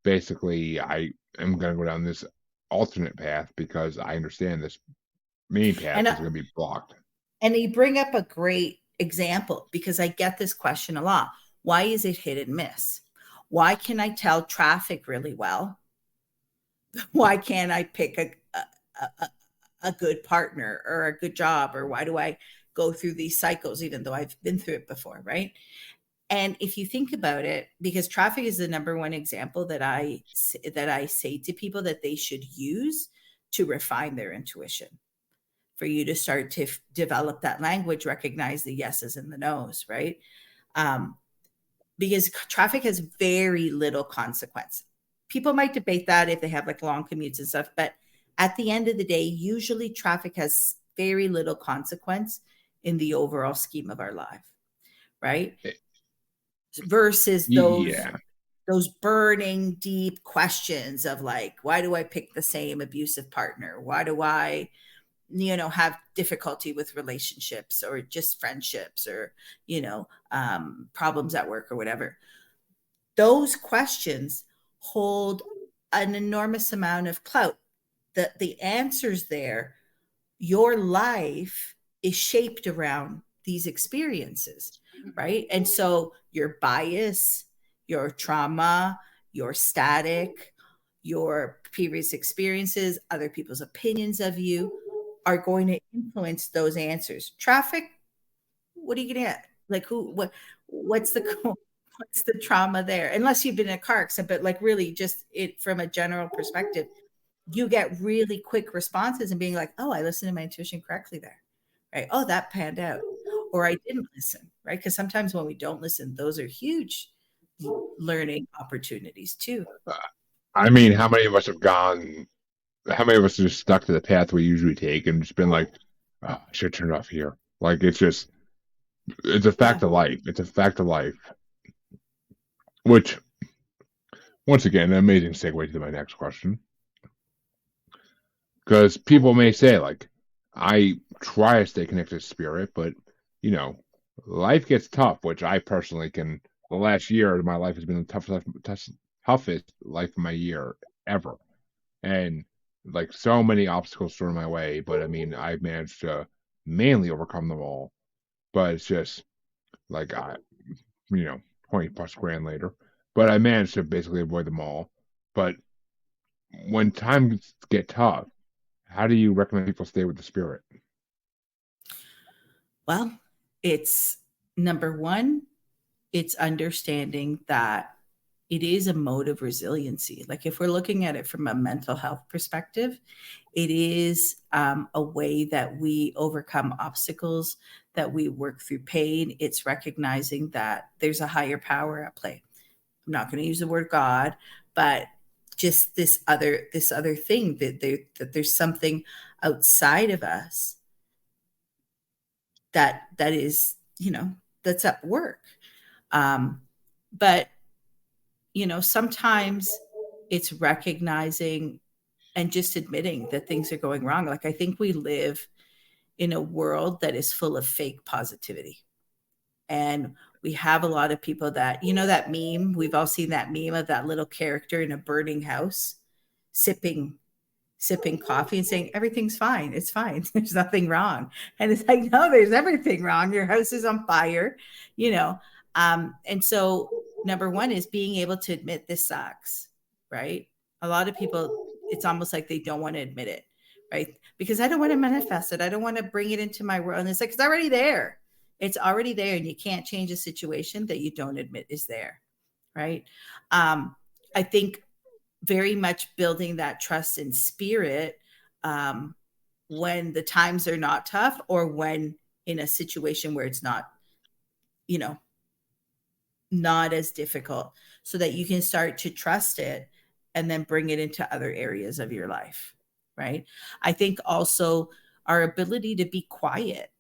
basically, I am going to go down this alternate path because I understand this main path is going to be blocked. And you bring up a great example, because I get this question a lot. Why is it hit and miss? Why can I tell traffic really well? Why can't I pick a good partner or a good job? Or why do I go through these cycles, even though I've been through it before, right? And if you think about it, because traffic is the number one example that I say to people that they should use to refine their intuition, for you to start to develop that language, recognize the yeses and the nos, right? Because traffic has very little consequence. People might debate that if they have like long commutes and stuff, but at the end of the day, usually traffic has very little consequence in the overall scheme of our life, right? Versus Yeah. those burning deep questions of like, why do I pick the same abusive partner? Why do I, have difficulty with relationships or just friendships or, problems at work or whatever? Those questions hold an enormous amount of clout. The answers there, your life is shaped around these experiences, right? And so your bias, your trauma, your static, your previous experiences, other people's opinions of you are going to influence those answers. Traffic, what are you going to get? Like what's the what's the trauma there? Unless you've been in a car accident, but like really just it from a general perspective, you get really quick responses and being like, oh, I listened to my intuition correctly there, right? Oh, that panned out. Or I didn't listen, right? Because sometimes when we don't listen, those are huge learning opportunities too. I mean, how many of us have gone? How many of us have just stuck to the path we usually take and just been like, oh, I should turn it off here? Like it's a fact Yeah. of life. It's a fact of life. Which, once again, an amazing segue to my next question. Because people may say, like, I try to stay connected to spirit, but, life gets tough, which I personally can. The last year of my life has been the toughest life of my year ever. And, like, so many obstacles thrown my way, but I mean, I managed to mainly overcome them all. But it's just, like, 20 plus grand later. But I managed to basically avoid them all. But when times get tough, how do you recommend people stay with the spirit? Well, it's number one, it's understanding that it is a mode of resiliency. Like if we're looking at it from a mental health perspective, it is a way that we overcome obstacles, that we work through pain. It's recognizing that there's a higher power at play. I'm not going to use the word God, but just this other thing that there's something outside of us that is, that's at work. But sometimes it's recognizing and just admitting that things are going wrong. Like I think we live in a world that is full of fake positivity. And we have a lot of people that, that meme, we've all seen that meme of that little character in a burning house sipping coffee and saying everything's fine, it's fine, there's nothing wrong. And it's like, no, there's everything wrong, your house is on fire. And so number one is being able to admit this sucks, right? A lot of people, it's almost like they don't want to admit it, right? Because I don't want to manifest it, I don't want to bring it into my world. And it's like, it's already there, and you can't change a situation that you don't admit is there, right? I think very much building that trust in spirit when the times are not tough, or when in a situation where it's not, not as difficult, so that you can start to trust it and then bring it into other areas of your life, right? I think also our ability to be quiet.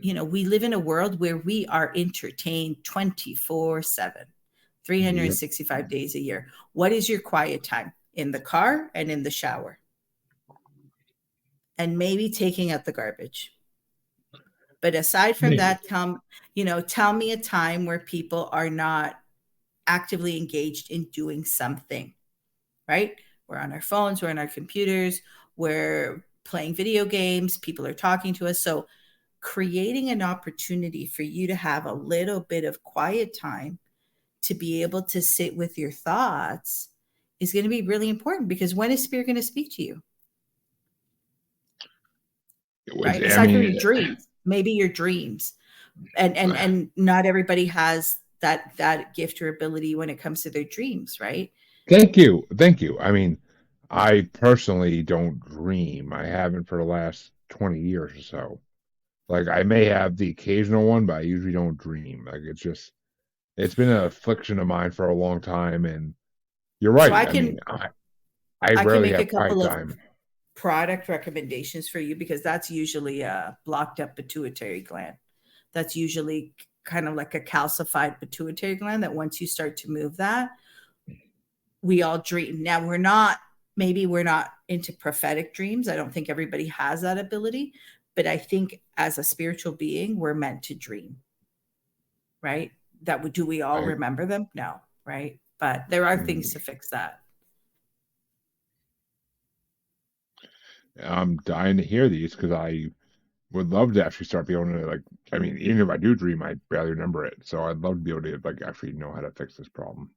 We live in a world where we are entertained 24/7, 365 days a year. What is your quiet time? In the car and in the shower, and maybe taking out the garbage. But aside from that, tell me a time where people are not actively engaged in doing something, right? We're on our phones, we're on our computers, we're playing video games, people are talking to us. So creating an opportunity for you to have a little bit of quiet time to be able to sit with your thoughts is going to be really important, because when is spirit going to speak to you? Right? Aside from your dreams, maybe your dreams. And not everybody has that gift or ability when it comes to their dreams, right? Thank you. I mean, I personally don't dream. I haven't for the last 20 years or so. Like I may have the occasional one, but I usually don't dream. Like it's just It's been an affliction of mine for a long time, and you're So right. I mean, I I can rarely make a have quiet couple of time. product recommendations for you because that's usually a blocked up pituitary gland. That's usually kind of like a calcified pituitary gland that once you start to move that, we all dream. Now maybe we're not into prophetic dreams. I don't think everybody has that ability, but I think as a spiritual being, we're meant to dream, right? Do we all I remember them? No, right? But there are things mm, to fix that. I'm dying to hear these because I would love to actually start being able to like. I mean, even if I do dream, I barely remember it. So I'd love to be able to like actually know how to fix this problem.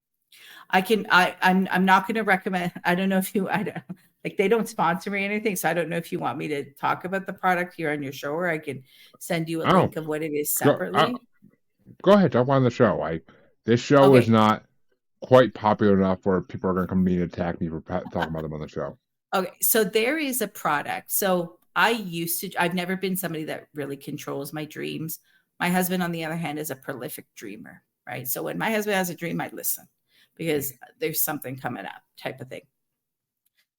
I'm not going to recommend. I don't know if you I don't, like they don't sponsor me or anything, so I don't know if you want me to talk about the product here on your show, or I can send you a Oh, link of what it is go separately. go ahead, jump on the show. This show is Okay. not quite popular enough where people are going to come to me and attack me for talking about them on the show. Okay, so there is a product. So I've never been somebody that really controls my dreams. My husband, on the other hand, is a prolific dreamer, right? So when my husband has a dream, I listen because there's something coming up, type of thing.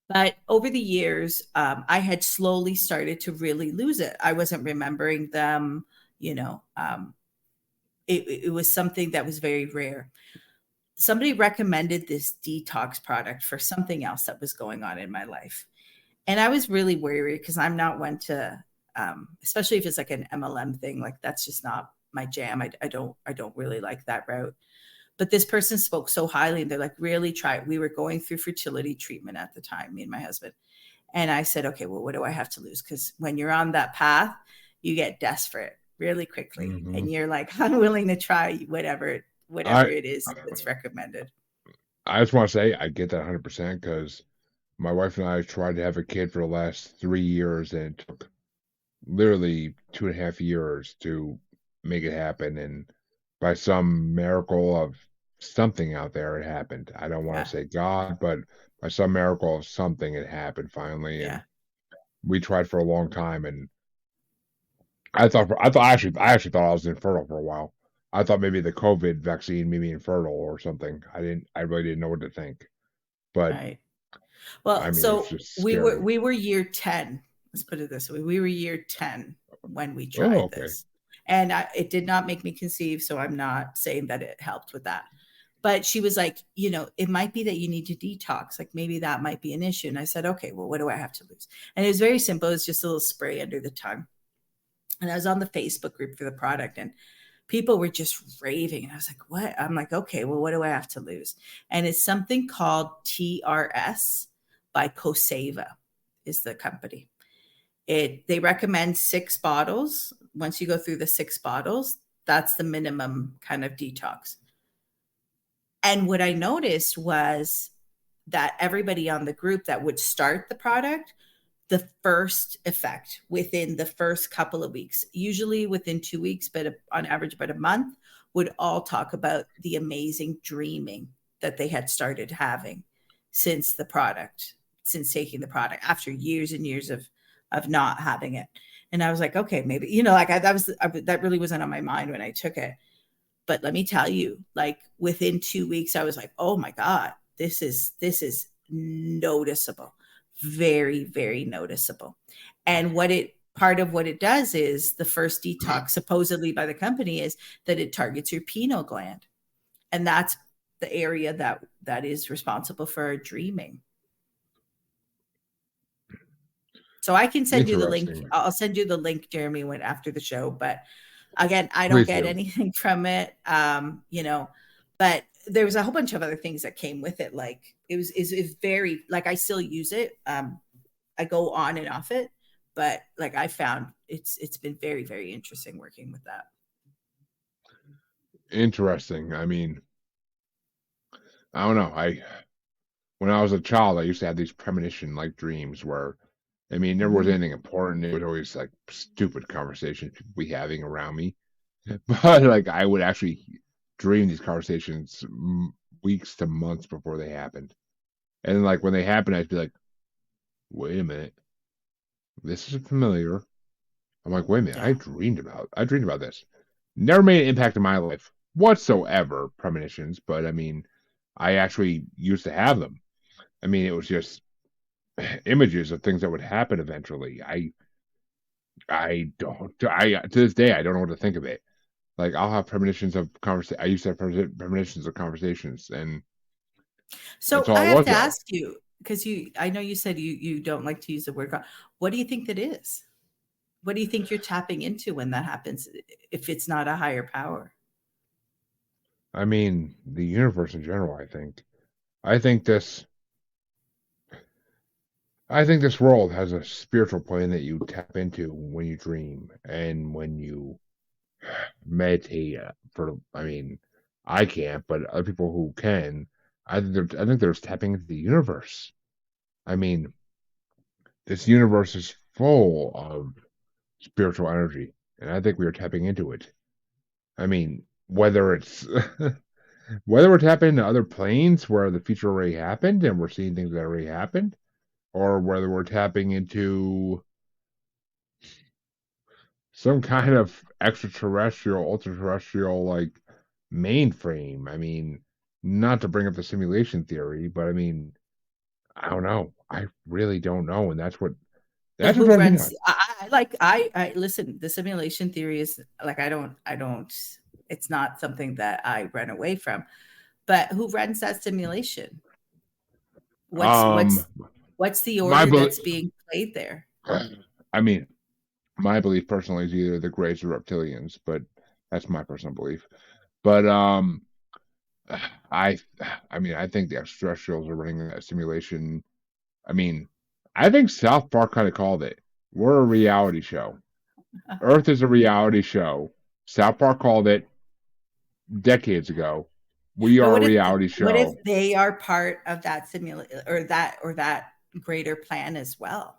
But over the years, I had slowly started to really lose it. I wasn't remembering them, you know. It was something that was very rare. Somebody recommended this detox product for something else that was going on in my life. And I was really worried because I'm not one to, especially if it's like an MLM thing, like that's just not my jam. I don't really like that route. But this person spoke so highly and they're like, really try it. We were going through fertility treatment at the time, me and my husband. And I said, okay, well, what do I have to lose? Because when you're on that path, you get desperate really quickly. Hmm. And you're like, I'm willing to try whatever I it is that's recommended. I just want to say I get that 100% because my wife and I tried to have a kid for the last 3 years, and it took literally 2.5 years to make it happen. And by some miracle of something out there, it happened. I don't want Yeah. to say God, but by some miracle of something, it happened finally. And Yeah. we tried for a long time, and I actually thought I was infertile for a while. I thought maybe the COVID vaccine made me infertile or something. I really didn't know what to think. But Right. I Well, mean, it was so just scary. we were year 10. Let's put it this way. We were year 10 when we Oh, tried okay. this. And it did not make me conceive, so I'm not saying that it helped with that. But she was like, it might be that you need to detox. Like maybe that might be an issue. And I said, okay, well, what do I have to lose? And it was very simple. It's just a little spray under the tongue. And I was on the Facebook group for the product and people were just raving. And I was like, what? I'm like, okay, well, what do I have to lose? And it's something called TRS by Coseva is the company. They recommend 6 bottles. Once you go through the 6 bottles, that's the minimum kind of detox. And what I noticed was that everybody on the group that would start the product, the first effect within the first couple of weeks, usually within 2 weeks, but on average about a month, would all talk about the amazing dreaming that they had started having since since taking the product after years and years of not having it. And I was like, okay, maybe, that really wasn't on my mind when I took it. But let me tell you, like within 2 weeks, I was like, oh my God, this is noticeable. Very, very noticeable. And part of what it does is the first detox, supposedly by the company, is that it targets your pineal gland. And that's the area that is responsible for our dreaming. So I can send you the link. Interesting. I'll send you the link, Jeremy, when after the show. But again, I don't Please get do. anything from it. But there was a whole bunch of other things that came with it. Like it's very like I still use it. I go on and off it, but like I found it's been very, very interesting working with that. Interesting. I mean, I don't know. When I was a child, I used to have these premonition like dreams where, I mean, never was Mm-hmm. anything important. It was always like stupid conversations people be having around me. But like, I would actually dream these conversations weeks to months before they happened. And then, like, when they happened, I'd be like, wait a minute, this is familiar. I'm like, wait a minute, Yeah. I dreamed about this. Never made an impact in my life. whatsoever premonitions, but I mean, I actually used to have them. I mean, it was just images of things that would happen eventually. I don't. I to this day I don't know what to think of it. Like I'll have premonitions of conversation. I used to have premonitions of conversations, and that's So all I it have was to though. ask you, because I know you said you don't like to use the word God. What do you think that is? What do you think you're tapping into when that happens? If it's not a higher power, I mean, the universe in general. I think this. I think this world has a spiritual plane that you tap into when you dream and when you meditate. I mean, I can't, but other people who can, I think they're tapping into the universe. I mean, this universe is full of spiritual energy, and I think we are tapping into it. I mean, whether it's whether we're tapping into other planes where the future already happened and we're seeing things that already happened, or whether we're tapping into some kind of extraterrestrial, ultra-terrestrial, like mainframe. I mean, not to bring up the simulation theory, but I mean, I don't know. I really don't know, and so that's what who drives me runs? nuts. I listen. The simulation theory is like I don't. It's not something that I run away from. But who runs that simulation? What's Um, what's what's the my order belief. that's being played there? I mean, my belief personally is either the Greys or reptilians, but that's my personal belief. But I, I mean, I think the extraterrestrials are running that simulation. I mean, I think South Park kind of called it. We're a reality show. Earth is a reality show. South Park called it decades ago. We But are a reality what if show. they are part of that or that greater plan as well,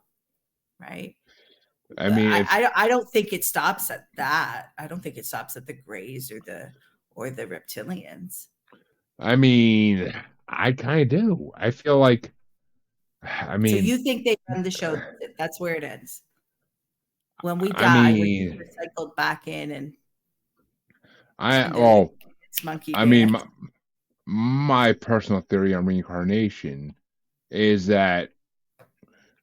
right? I mean, if I don't think it stops at that. I don't think it stops at the Greys or the reptilians. I mean, I kind of do. I feel like, I So mean, you think they run the show? That's where it ends. When we I die, we're mean, recycled back in and I into the well, monkey I mean, dance. my personal theory on reincarnation is that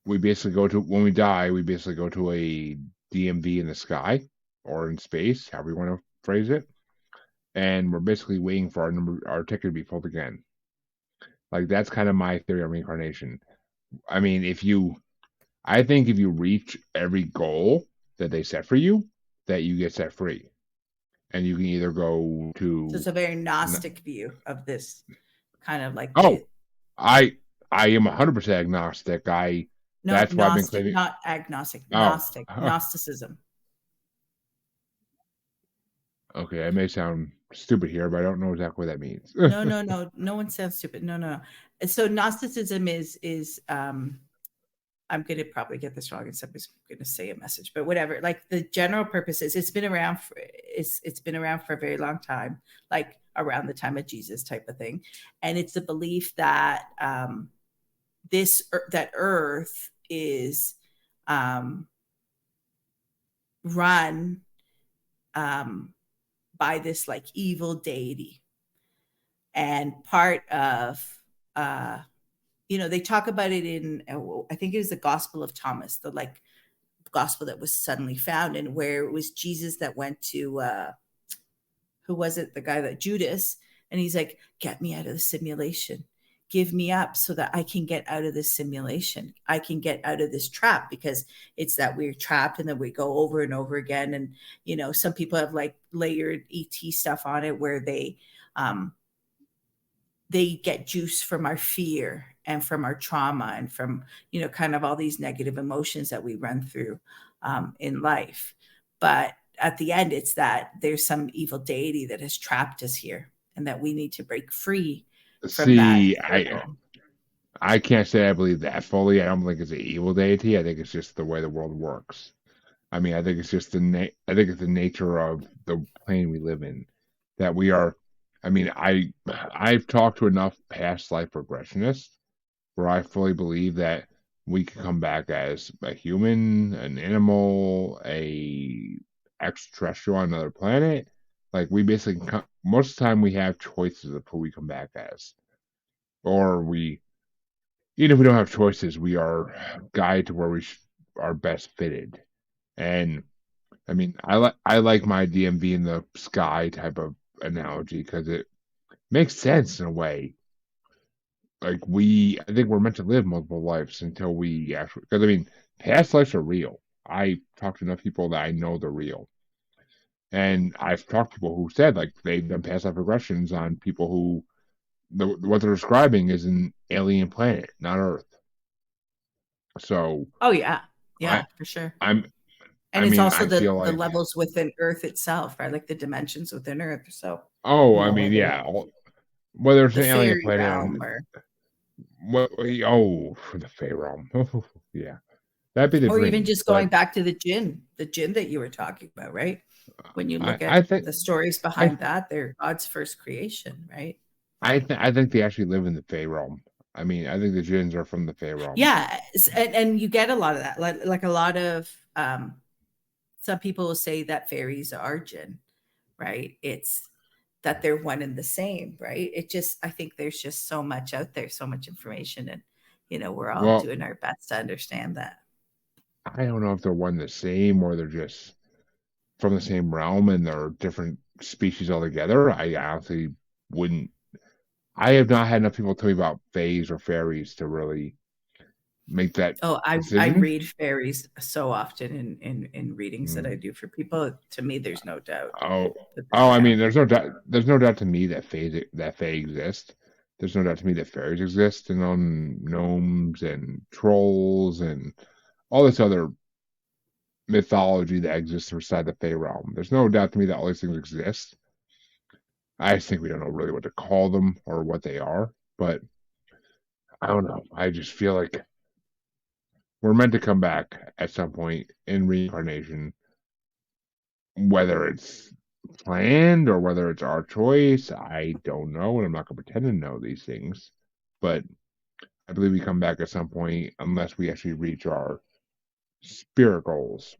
we basically go to when we die, we basically go to a DMV in the sky or in space, however you want to phrase it, and we're basically waiting for our ticket to be pulled again. Like that's kind of my theory on reincarnation. I mean, I think if you reach every goal that they set for you, that you get set free, and you can either go So it's to a very Gnostic view of this kind of like oh, I I am 100% agnostic. no, That's why I've been Gnostic, claiming. not agnostic, Oh, Gnostic, Gnosticism. okay. I may sound stupid here, but I don't know exactly what that means. No, no, no, no one sounds stupid. No, no, no. So Gnosticism is I'm going to probably get this wrong and somebody's going to say a message, but whatever. Like the general purpose is it's been around for a very long time, like around the time of Jesus type of thing, and it's the belief that that Earth is run by this like evil deity, and part of they talk about it in I think it was the Gospel of Thomas, the like gospel that was suddenly found, and where it was Jesus that went to who was it? The guy that Judas, and he's like, "Get me out of the simulation. Give me up so that I can get out of this simulation. I can get out of this trap because it's that we're trapped and then we go over and over again." And some people have like layered ET stuff on it where um, they get juice from our fear and from our trauma and from kind of all these negative emotions that we run through in life. But at the end, it's that there's some evil deity that has trapped us here and that we need to break free from that See, circle. I can't say I believe that fully. I don't think it's an evil deity. I think it's just the way the world works. I mean, I think it's just I think it's the nature of the plane we live in that we are. I mean, I've talked to enough past life regressionists where I fully believe that we can come back as a human, an animal, a extraterrestrial on another planet. Like we basically most of the time we have choices of who we come back as, or even if we don't have choices, we are guided to where we are best fitted. And I mean, I like my DMV in the sky type of analogy because it makes sense in a way. Like I think we're meant to live multiple lives until we actually, because I mean, past lives are real. I talk to enough people that I know they're real. And I've talked to people who said like they've done past life regressions on people who what they're describing is an alien planet, not Earth. So Oh yeah, I yeah, for sure. I'm And I it's mean also I feel the like levels within Earth itself, right? Like the dimensions within Earth. So, I mean whether yeah, whether it's the an alien fairy planet realm or or what for the Fey realm. Yeah. That'd be the even dream. just But going back to the Djinn that you were talking about, right? When you look I at think the stories I behind that, they're God's first creation, right? I think they actually live in the Fey realm. I mean, I think the Djinns are from the Fey realm. Yeah, and you get a lot of that, like a lot of some people will say that fairies are Jinn, right? It's that they're one and the same, right? It just I think there's just so much out there, so much information, and we're all Well, doing our best to understand that. I don't know if they're one the same or they're just from the same realm and they're different species altogether. I honestly wouldn't. I have not had enough people tell me about fays or fairies to really make that Oh, I decision. read fairies so often in readings that Mm. I do for people. To me, there's no doubt Oh, that oh, they're I around. mean, there's no doubt. There's no doubt to me that fae exist. There's no doubt to me that fairies exist, and gnomes and trolls and all this other mythology that exists inside the fae realm. There's no doubt to me that all these things exist. I just think we don't know really what to call them or what they are. But I don't know. I just feel like we're meant to come back at some point in reincarnation, whether it's planned or whether it's our choice. I don't know, and I'm not going to pretend to know these things. But I believe we come back at some point unless we actually reach our spirit goals,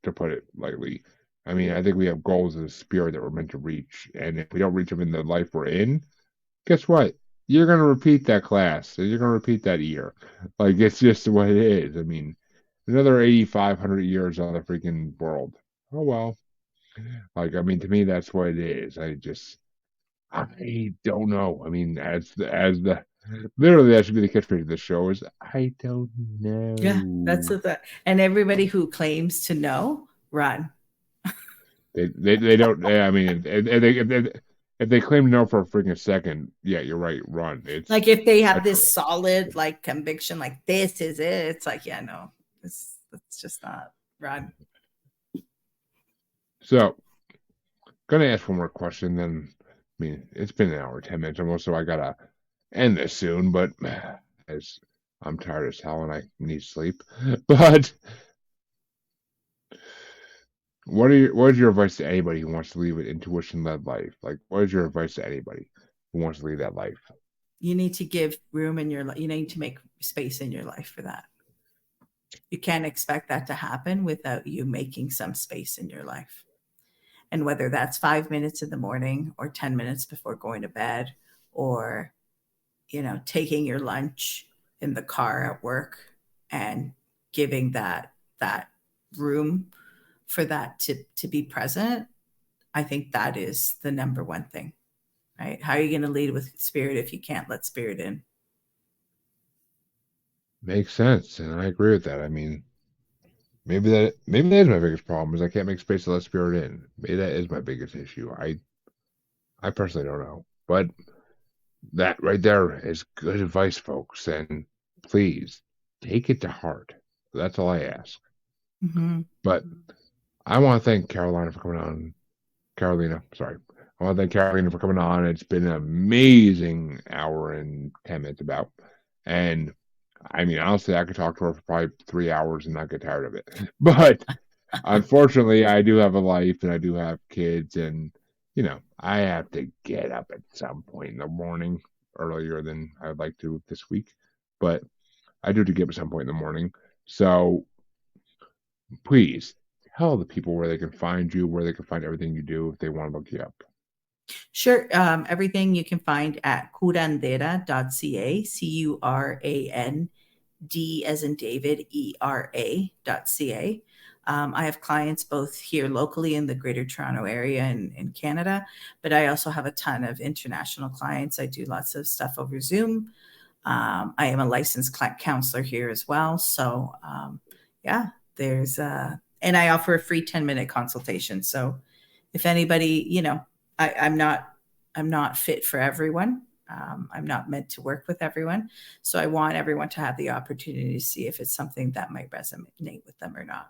to put it lightly. I mean, I think we have goals as a spirit that we're meant to reach, and if we don't reach them in the life we're in, guess what? You're going to repeat that class, and you're going to repeat that year. Like, it's just what it is. I mean, another 8,500 years on the freaking world. Oh, well. Like, I mean, to me, that's what it is. I don't know. I mean, literally, that should be the catchphrase of the show is, I don't Yeah, that's know. the and everybody who claims to know, run. They don't. I mean, if they claim to know for a freaking second, yeah, you're right. Run. It's Like if they a have tr- this solid like conviction, like this is it. It's like, yeah, no, it's just not run. so. Gonna ask one more question. Then, I mean, it's been an hour, 10 minutes almost, so I gotta end this soon. But as I'm tired as hell and I need sleep. But what is your advice to anybody who wants to leave an intuition led life? Like, what is your advice to anybody who wants to leave that life? You need to give room in your life. You need to make space in your life for that. You can't expect that to happen without you making some space in your life. And whether that's 5 minutes in the morning or 10 minutes before going to bed or, taking your lunch in the car at work and giving that room for that to be present, I think that is the number one thing, right? How are you going to lead with spirit if you can't let spirit in? Makes sense, and I agree with that. I mean, maybe that is my biggest problem is I can't make space to let spirit in. Maybe that is my biggest issue. I personally don't know, but that right there is good advice, folks, and please take it to heart. That's all I ask. Mm-hmm. But I want to thank Carolina for coming on. Carolina, sorry. I want to thank Carolina for coming on. It's been an amazing hour and 10 minutes about. And I mean, honestly, I could talk to her for probably 3 hours and not get tired of it. But unfortunately, I do have a life and I do have kids. And, I have to get up at some point in the morning earlier than I'd like to this week. But I do have to get up at some point in the morning. So please tell the people where they can find you, where they can find everything you do if they want to look you up. Sure. Everything you can find at curandera.ca, CURAND as in David, ERA.ca. I have clients both here locally in the Greater Toronto area and in Canada, but I also have a ton of international clients. I do lots of stuff over Zoom. I am a licensed counselor here as well. So, yeah, there's, and I offer a free 10-minute consultation. So if anybody, I'm not fit for everyone. I'm not meant to work with everyone. So I want everyone to have the opportunity to see if it's something that might resonate with them or not.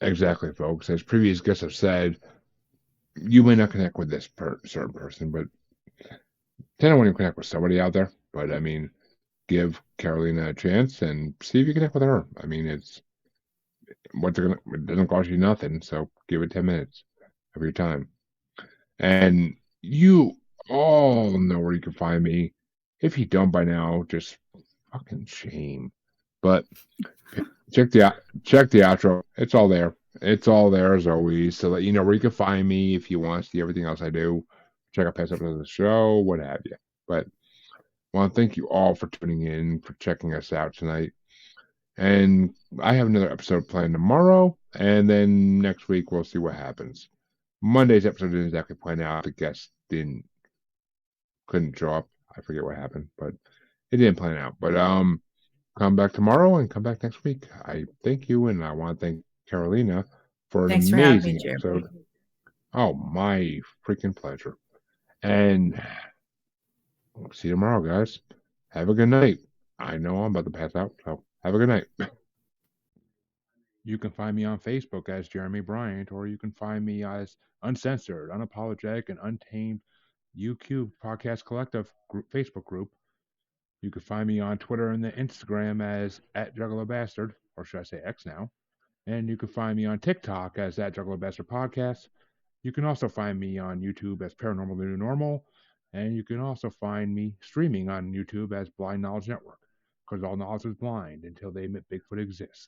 Exactly, folks. As previous guests have said, you may not connect with this certain person, but then I want to connect with somebody out there. But I mean, give Carolina a chance and see if you connect with her. I mean, it doesn't cost you nothing, so give it 10 minutes of your time. And you all know where you can find me. If you don't by now, just fucking shame. But check the outro. It's all there. It's all there as always, so that you know where you can find me if you want to see everything else I do. Check out past episodes of the show, what have you. But I want to thank you all for tuning in, for checking us out tonight. And I have another episode planned tomorrow, and then next week we'll see what happens. Monday's episode didn't exactly plan out. The guest couldn't show up. I forget what happened, but it didn't plan out. But come back tomorrow and come back next week. I thank you, and I want to thank Carolina for an Thanks for having me, amazing Jeremy. episode. Oh, my freaking pleasure. And see you tomorrow, guys. Have a good night. I know I'm about to pass out, so have a good night. You can find me on Facebook as Jeremy Bryant, or you can find me as Uncensored, Unapologetic, and Untamed UQ Podcast Collective Facebook group. You can find me on Twitter and the Instagram as @JugglerBastard, or should I say X now. And you can find me on TikTok as @JugglerBastard Podcast. You can also find me on YouTube as Paranormal the New Normal. And you can also find me streaming on YouTube as Blind Knowledge Network, because all knowledge is blind until they admit Bigfoot exists.